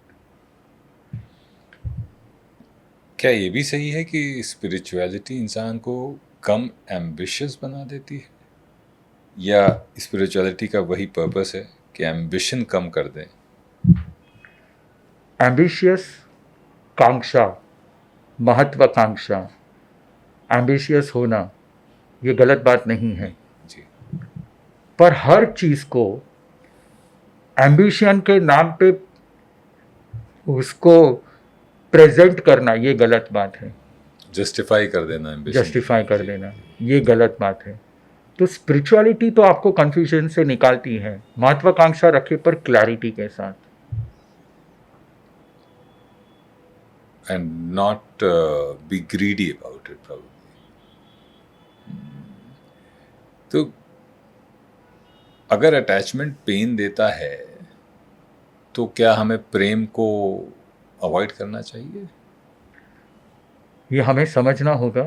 क्या ये भी सही है कि स्पिरिचुअलिटी इंसान को कम एम्बिशियस बना देती है, या स्पिरिचुअलिटी का वही पर्पस है कि एम्बिशन कम कर दें? एम्बिशियस, कांक्षा, महत्वाकांक्षा, एम्बिशियस होना, ये गलत बात नहीं है। जी। पर हर चीज़ को एम्बिशन के नाम पे उसको प्रेजेंट करना, ये गलत बात है। जस्टिफाई कर देना, जस्टिफाई कर देना, ये गलत बात है। तो स्पिरिचुअलिटी तो आपको कंफ्यूजन से निकालती है। महत्वाकांक्षा रखे पर क्लैरिटी के साथ। and not be greedy about it probably. तो अगर अटैचमेंट पेन देता है तो क्या हमें प्रेम को अवॉइड करना चाहिए? ये हमें समझना होगा।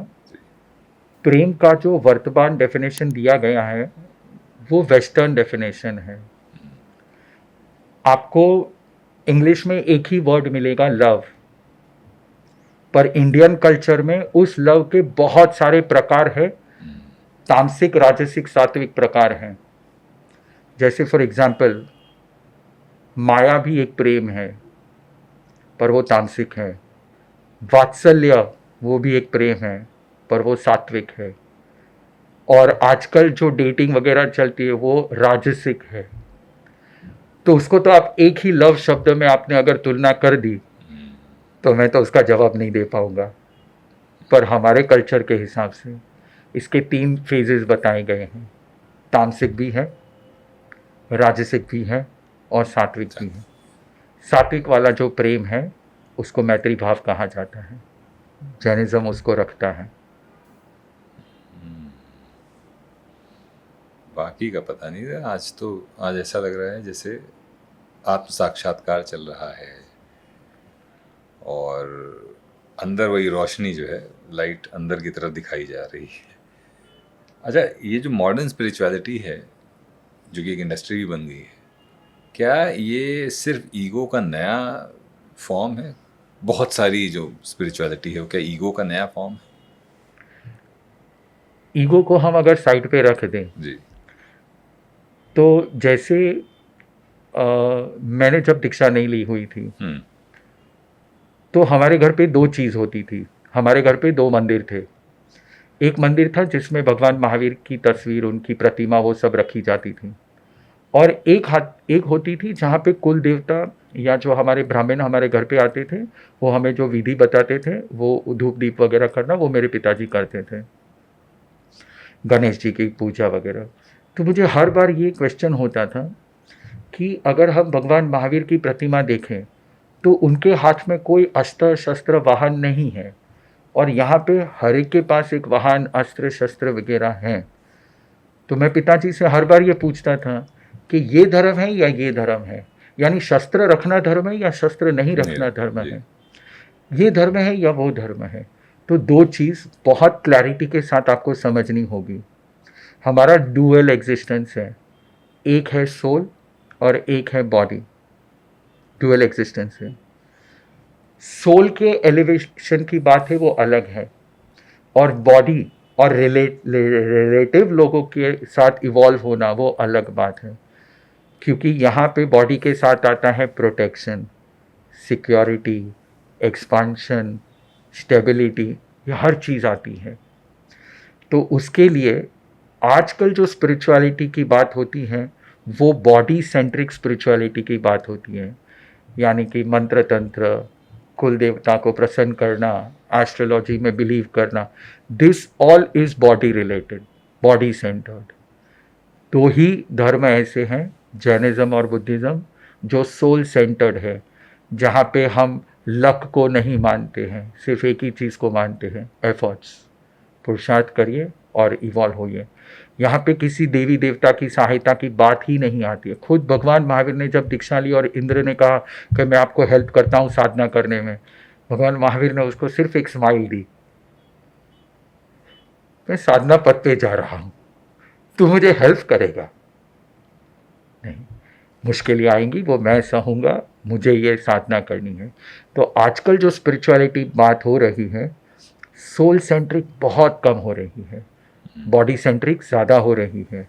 प्रेम का जो वर्तमान डेफिनेशन दिया गया है वो वेस्टर्न डेफिनेशन है। आपको इंग्लिश में एक ही वर्ड मिलेगा, लव। पर इंडियन कल्चर में उस लव के बहुत सारे प्रकार है। तामसिक, राजसिक, सात्विक प्रकार हैं। जैसे फॉर एग्जाम्पल, माया भी एक प्रेम है पर वो तामसिक है। वात्सल्य वो भी एक प्रेम है पर वो सात्विक है। और आजकल जो डेटिंग वगैरह चलती है वो राजसिक है। तो उसको तो आप एक ही लव शब्द में आपने अगर तुलना कर दी तो मैं तो उसका जवाब नहीं दे पाऊंगा। पर हमारे कल्चर के हिसाब से इसके 3 फेजेस बताए गए हैं। तामसिक भी है, राजसिक भी है और सात्विक भी है। सात्विक वाला जो प्रेम है उसको मैत्री भाव कहा जाता है। जैनिज्म उसको रखता है। बाकी का पता नहीं है। आज ऐसा लग रहा है जैसे आत्म साक्षात्कार चल रहा है और अंदर वही रोशनी जो है, लाइट अंदर की तरफ दिखाई जा रही है। अच्छा, ये जो मॉडर्न स्पिरिचुअलिटी है जो कि एक इंडस्ट्री भी बन गई है, क्या ये सिर्फ ईगो का नया फॉर्म है? बहुत सारी जो स्पिरिचुअलिटी है वो क्या ईगो का नया फॉर्म है? ईगो को हम अगर साइड पे रख दें जी। तो जैसे मैंने जब दीक्षा नहीं ली हुई थी तो हमारे घर पे 2 चीज़ होती थी। हमारे घर पे 2 मंदिर थे। एक मंदिर था जिसमें भगवान महावीर की तस्वीर, उनकी प्रतिमा, वो सब रखी जाती थी। और एक होती थी जहाँ पे कुल देवता या जो हमारे ब्राह्मण हमारे घर पे आते थे, वो हमें जो विधि बताते थे, वो धूप दीप वगैरह करना, वो मेरे पिताजी करते थे, गणेश जी की पूजा वगैरह। तो मुझे हर बार ये क्वेश्चन होता था कि अगर हम भगवान महावीर की प्रतिमा देखें तो उनके हाथ में कोई अस्त्र शस्त्र वाहन नहीं है, और यहाँ पे हर एक के पास एक वाहन अस्त्र शस्त्र वगैरह हैं। तो मैं पिताजी से हर बार ये पूछता था कि ये धर्म है या ये धर्म है, यानी शस्त्र रखना धर्म है या शस्त्र नहीं रखना धर्म है, ये धर्म है या वो धर्म है। तो दो चीज़ बहुत क्लैरिटी के साथ आपको समझनी होगी। हमारा डुअल एग्जिस्टेंस है, एक है सोल और एक है बॉडी, डुअल एग्जिस्टेंस है। सोल के एलिवेशन की बात है, वो अलग है, और बॉडी और रिलेटिव लोगों के साथ इवॉल्व होना वो अलग बात है, क्योंकि यहाँ पे बॉडी के साथ आता है प्रोटेक्शन, सिक्योरिटी, एक्सपांशन, स्टेबिलिटी, ये हर चीज़ आती है। तो उसके लिए आजकल जो स्पिरिचुअलिटी की बात होती है वो बॉडी सेंट्रिक स्पिरिचुअलिटी की बात होती है, यानी कि मंत्र तंत्र, कुल देवता को प्रसन्न करना, एस्ट्रोलॉजी में बिलीव करना, this all is body related, body centred. दो ही धर्म ऐसे हैं, जैनिज्म और बुद्धिज़्म, जो सोल सेंटर्ड है, जहाँ पे हम लक को नहीं मानते हैं, सिर्फ एक ही चीज़ को मानते हैं, एफर्ट्स, पुरुषार्थ करिए और इवॉल्व होइए। यहाँ पे किसी देवी देवता की सहायता की बात ही नहीं आती है। खुद भगवान महावीर ने जब दीक्षा ली और इंद्र ने कहा कि मैं आपको हेल्प करता हूँ साधना करने में, भगवान महावीर ने उसको सिर्फ एक स्माइल दी, मैं साधना पथ पे जा रहा हूँ, तू मुझे हेल्प करेगा नहीं, मुश्किलें आएंगी वो मैं सहूँगा, मुझे ये साधना करनी है। तो आजकल जो स्पिरिचुअलिटी बात हो रही है, सोल सेंट्रिक बहुत कम हो रही है, बॉडी सेंट्रिक ज़्यादा हो रही है।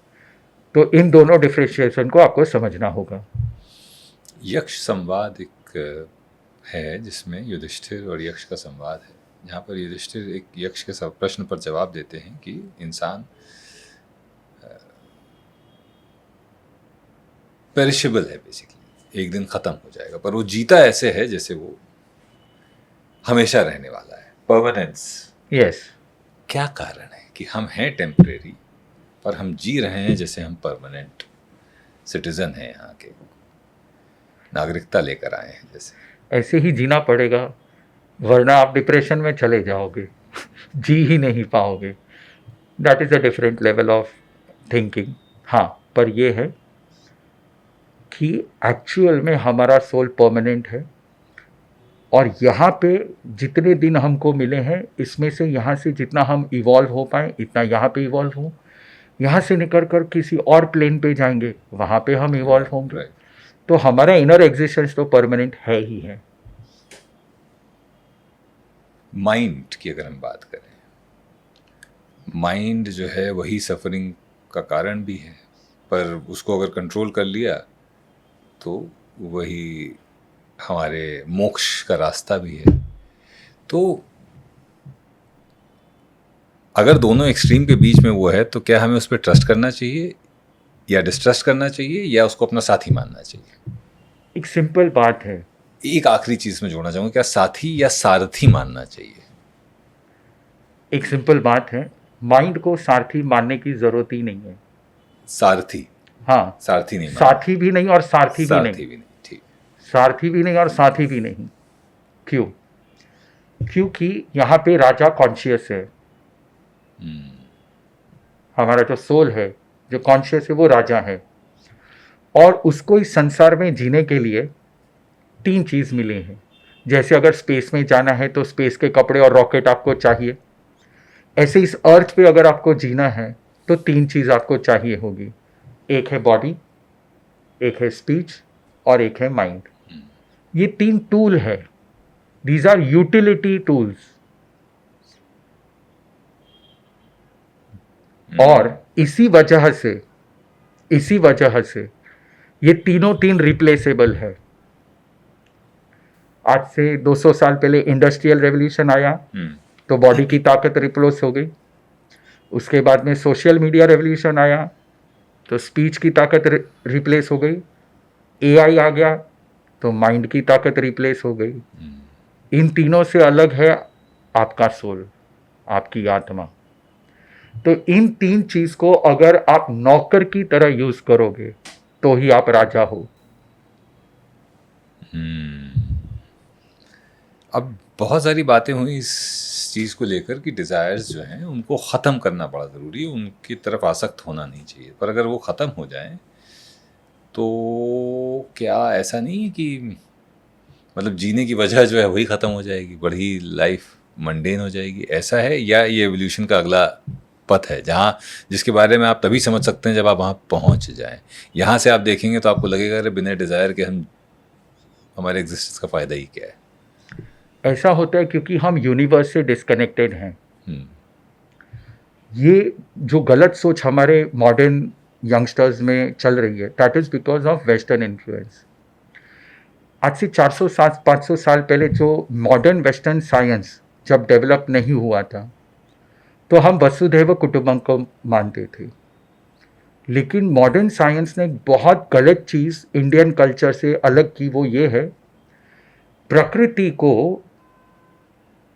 तो इन दोनों डिफ्रेंशिएशन को आपको समझना होगा। यक्ष संवाद एक है जिसमें युधिष्ठिर और यक्ष का संवाद है, जहाँ पर युधिष्ठिर एक यक्ष के सब प्रश्न पर जवाब देते हैं कि इंसान पेरिशेबल है, बेसिकली एक दिन ख़त्म हो जाएगा, पर वो जीता ऐसे है जैसे वो हमेशा रहने वाला है, परमानेंस। यस, क्या कारण है कि हम हैं टेम्परेरी पर हम जी रहे हैं जैसे हम परमानेंट सिटीजन हैं, यहाँ के नागरिकता लेकर आए हैं जैसे। ऐसे ही जीना पड़ेगा, वरना आप डिप्रेशन में चले जाओगे, जी ही नहीं पाओगे। That is a different level of thinking. हाँ, पर ये है कि एक्चुअल में हमारा सोल परमानेंट है, और यहाँ पे जितने दिन हमको मिले हैं, इसमें से यहाँ से जितना हम इवॉल्व हो पाए इतना यहाँ पे इवॉल्व हो, यहाँ से निकल कर किसी और प्लेन पे जाएंगे, वहाँ पे हम इवॉल्व होंगे। तो हमारा इनर एग्जिस्टेंस तो परमानेंट है ही है। माइंड की अगर हम बात करें, माइंड जो है वही सफरिंग का कारण भी है, पर उसको अगर कंट्रोल कर लिया तो वही हमारे मोक्ष का रास्ता भी है। तो अगर दोनों एक्सट्रीम के बीच में वो है, तो क्या हमें उस पर ट्रस्ट करना चाहिए या डिस्ट्रस्ट करना चाहिए या उसको अपना साथी मानना चाहिए? एक सिंपल बात है। एक आखिरी चीज में जोड़ना चाहूँगा, क्या साथी या सारथी मानना चाहिए? एक सिंपल बात है, माइंड को सारथी मानने की जरूरत ही नहीं है। सारथी, हाँ, सारथी नहीं, साथी भी नहीं और सारथी भी नहीं, ठीक, सारथी भी नहीं और साथी भी नहीं। क्यों? क्योंकि यहाँ पे राजा कॉन्शियस है, हमारा जो सोल है, जो कॉन्शियस है, वो राजा है, और उसको इस संसार में जीने के लिए तीन चीज़ मिली हैं। जैसे अगर स्पेस में जाना है तो स्पेस के कपड़े और रॉकेट आपको चाहिए, ऐसे इस अर्थ पे अगर आपको जीना है तो तीन चीज़ आपको चाहिए होगी। एक है बॉडी, एक है स्पीच और एक है माइंड। ये तीन टूल है, दीज आर यूटिलिटी टूल्स। और इसी वजह से ये तीनों तीन रिप्लेसेबल है। आज से 200 साल पहले इंडस्ट्रियल रेवोल्यूशन आया तो बॉडी की ताकत रिप्लेस हो गई। उसके बाद में सोशल मीडिया रेवोल्यूशन आया तो स्पीच की ताकत रिप्लेस हो गई, एआई आ गया तो माइंड की ताकत रिप्लेस हो गई। इन तीनों से अलग है आपका सोल, आपकी आत्मा। तो इन तीन चीज को अगर आप नौकर की तरह यूज करोगे तो ही आप राजा हो। अब बहुत सारी बातें हुई इस चीज़ को लेकर कि डिज़ायर्स जो हैं उनको ख़त्म करना बड़ा ज़रूरी है, उनकी तरफ आसक्त होना नहीं चाहिए। पर अगर वो ख़त्म हो जाएं तो क्या ऐसा नहीं है कि मतलब जीने की वजह जो है वही ख़त्म हो जाएगी, बड़ी लाइफ मंडेन हो जाएगी? ऐसा है या ये एवोल्यूशन का अगला पथ है जहाँ जिसके बारे में आप तभी समझ सकते हैं जब आप वहाँ पहुँच जाएं? यहाँ से आप देखेंगे तो आपको लगेगा अरे बिना डिज़ायर के हमारे एग्जिस्टेंस का फ़ायदा ही क्या है? ऐसा होता है क्योंकि हम यूनिवर्स से डिस्कनेक्टेड हैं। ये जो गलत सोच हमारे मॉडर्न यंगस्टर्स में चल रही है, that is because of western influence. आज से 400-500 साल पहले जो मॉडर्न वेस्टर्न साइंस जब डेवलप नहीं हुआ था तो हम वसुधैव कुटुंबकम को मानते थे। लेकिन मॉडर्न साइंस ने बहुत गलत चीज़ इंडियन कल्चर से अलग की, वो ये है प्रकृति को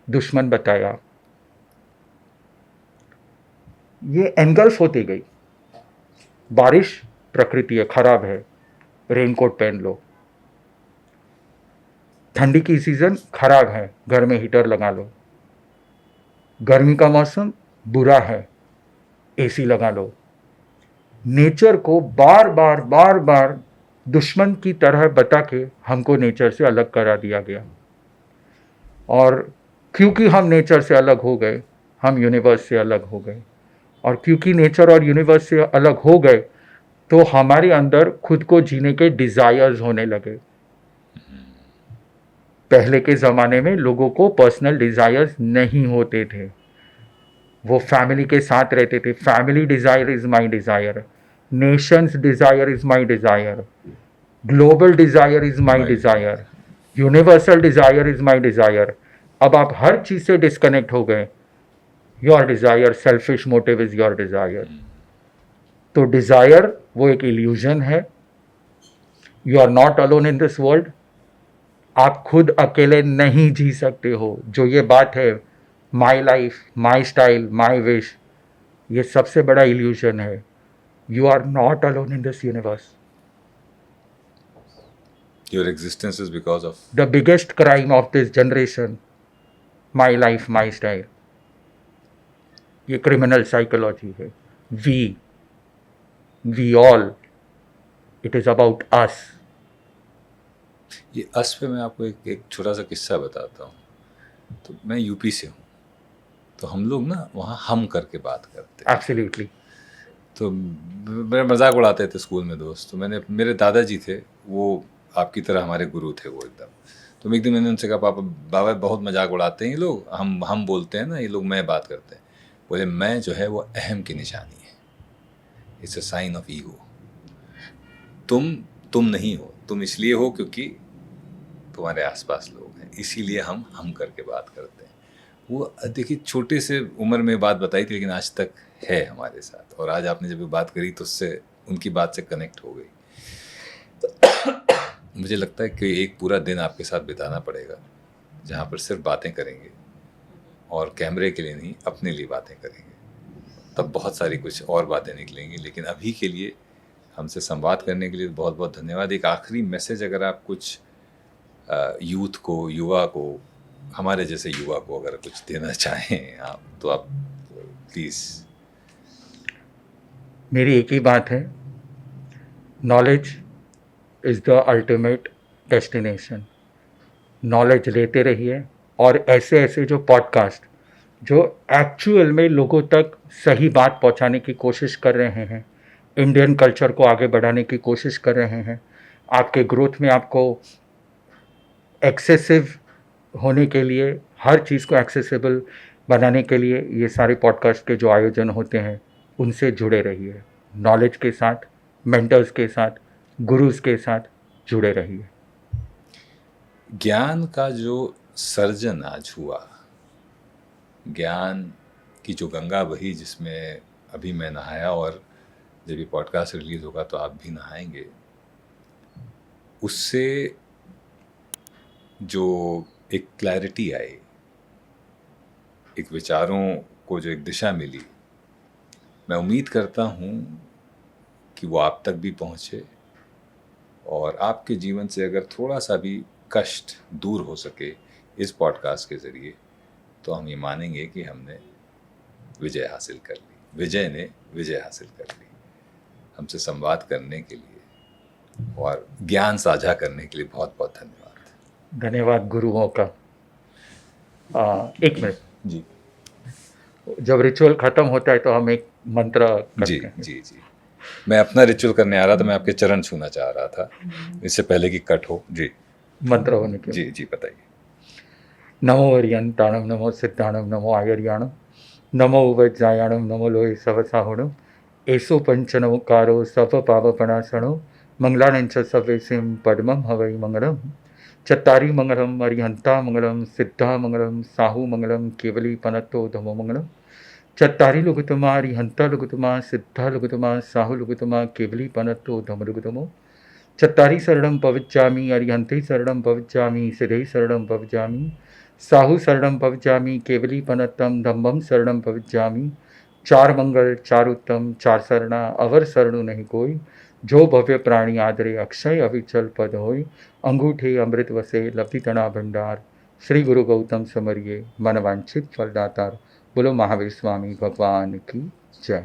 दुश्मन बताया। ये एनगल्फ होती गई, बारिश प्रकृति है, खराब है, रेनकोट पहन लो। ठंडी की सीजन खराब है, घर में हीटर लगा लो। गर्मी का मौसम बुरा है, एसी लगा लो। नेचर को बार बार बार बार दुश्मन की तरह बता के हमको नेचर से अलग करा दिया गया। और क्योंकि हम नेचर से अलग हो गए, हम यूनिवर्स से अलग हो गए। और क्योंकि नेचर और यूनिवर्स से अलग हो गए तो हमारे अंदर खुद को जीने के डिज़ायर्स होने लगे। पहले के ज़माने में लोगों को पर्सनल डिज़ायर्स नहीं होते थे, वो फैमिली के साथ रहते थे। Family desire is my desire, nation's desire is my desire, global desire is my desire, universal desire is my desire. अब आप हर चीज़ से डिस्कनेक्ट हो गए। Your desire, selfish motive is your desire. तो डिज़ायर वो एक इल्यूजन है। You are not alone in this world. आप खुद अकेले नहीं जी सकते हो। जो ये बात है my life, my style, my wish, ये सबसे बड़ा इल्यूजन है। You are not alone in this universe. Your existence is because of the biggest crime of this generation, my life my style, ये क्रिमिनल साइकोलॉजी है। We all, it is about us. ये us पे मैं आपको एक छोटा सा किस्सा बताता हूँ। तो मैं यूपी से हूँ, तो हम लोग ना वहाँ हम करके बात करते हैं। एब्सोल्युटली। तो मेरा मजाक उड़ाते थे स्कूल में दोस्त। तो मेरे दादाजी थे, वो आपकी तरह हमारे गुरु थे वो एकदम। तो एक दिन मैंने उनसे कहा, पापा बाबा बहुत मजाक उड़ाते हैं ये लोग, हम बोलते हैं ना, ये लोग मैं बात करते हैं। बोले मैं जो है वो अहम की निशानी है, it's a sign of ego. तुम नहीं हो, तुम इसलिए हो क्योंकि तुम्हारे आसपास लोग हैं, इसीलिए हम करके बात करते हैं। वो देखिए छोटे से उम्र में बात बताई थी, लेकिन आज तक है हमारे साथ। और आज आपने जब बात करी तो उससे, उनकी बात से कनेक्ट हो गई। तो मुझे लगता है कि एक पूरा दिन आपके साथ बिताना पड़ेगा जहाँ पर सिर्फ बातें करेंगे और कैमरे के लिए नहीं, अपने लिए बातें करेंगे। तब बहुत सारी कुछ और बातें निकलेंगी। लेकिन अभी के लिए हमसे संवाद करने के लिए बहुत बहुत धन्यवाद। एक आखिरी मैसेज अगर आप कुछ यूथ को, युवा को, हमारे जैसे युवा को अगर कुछ देना चाहें आप, तो आप प्लीज़। मेरी एक ही बात है, knowledge is the ultimate destination. Knowledge लेते रहिए। और ऐसे ऐसे जो पॉडकास्ट जो एक्चुअल में लोगों तक सही बात पहुंचाने की कोशिश कर रहे हैं, इंडियन कल्चर को आगे बढ़ाने की कोशिश कर रहे हैं, आपके ग्रोथ में आपको एक्सेसिव होने के लिए, हर चीज़ को एक्सेसिबल बनाने के लिए ये सारे पॉडकास्ट के जो आयोजन होते हैं उनसे जुड़े रहिए। नॉलेज के साथ, मेंटर्स के साथ, गुरुज के साथ जुड़े रहिए। ज्ञान का जो सर्जन आज हुआ, ज्ञान की जो गंगा बही जिसमें अभी मैं नहाया, और जब ये पॉडकास्ट रिलीज़ होगा तो आप भी नहाएंगे, उससे जो एक क्लैरिटी आई, एक विचारों को जो एक दिशा मिली, मैं उम्मीद करता हूँ कि वो आप तक भी पहुँचे और आपके जीवन से अगर थोड़ा सा भी कष्ट दूर हो सके इस पॉडकास्ट के ज़रिए, तो हम ये मानेंगे कि हमने विजय हासिल कर ली, विजय ने विजय हासिल कर ली। हमसे संवाद करने के लिए और ज्ञान साझा करने के लिए बहुत बहुत धन्यवाद। धन्यवाद गुरुओं का। एक मिनट जी जब रिचुअल खत्म होता है तो हम एक मंत्र करते जी हैं। जी जी मैं अपना रिचुअल करने आ रहा था, मैं आपके चरण छूना चाह रहा था इससे पहले कि कट हो। जी मंत्र होने के जी जी बताइए। नमो अरियंताणम, नमो सिद्धाणम, नमो आयर्याणम, नमो वज्रायाणम, नमो लोहे सवसाहुणम, एसो पंचनमकारो सप पावपणासणो, मंगलानंच सवेसिम पद्मम हवै मंगलम, चत्तारी मंगलम, अरिहंता मंगलम, सिद्धा मंगलम, साहु मंगलम, केवली पनतो धमो मंगलम, चत्तारी लुगुतमा, अरिहंता लुगुतमा, सिद्धा लुगुतमा, साहु लुगुतमा, केवली पनतो धम लुगुतमो, चत्तारी शरणं पविच्चामि, अरिहन्ते शरणं पविच्चामि, सिद्धे शरणं पविच्चामि, साहु शरणं पविच्चामि, केवली पनत्तम धम्मम शरणं पविच्चामि, चार मंगल चार उत्तम चार शरणा, अवर शरणु नहीं कोई, जो भव्य प्राणी आदरे अक्षय अविचल पद होय, अंगूठे अमृत वसे लपि तना भंडार, श्री गुरु गौतम समरिये मन वांछित फलदातार। बोलो महावीर स्वामी भगवान की जय।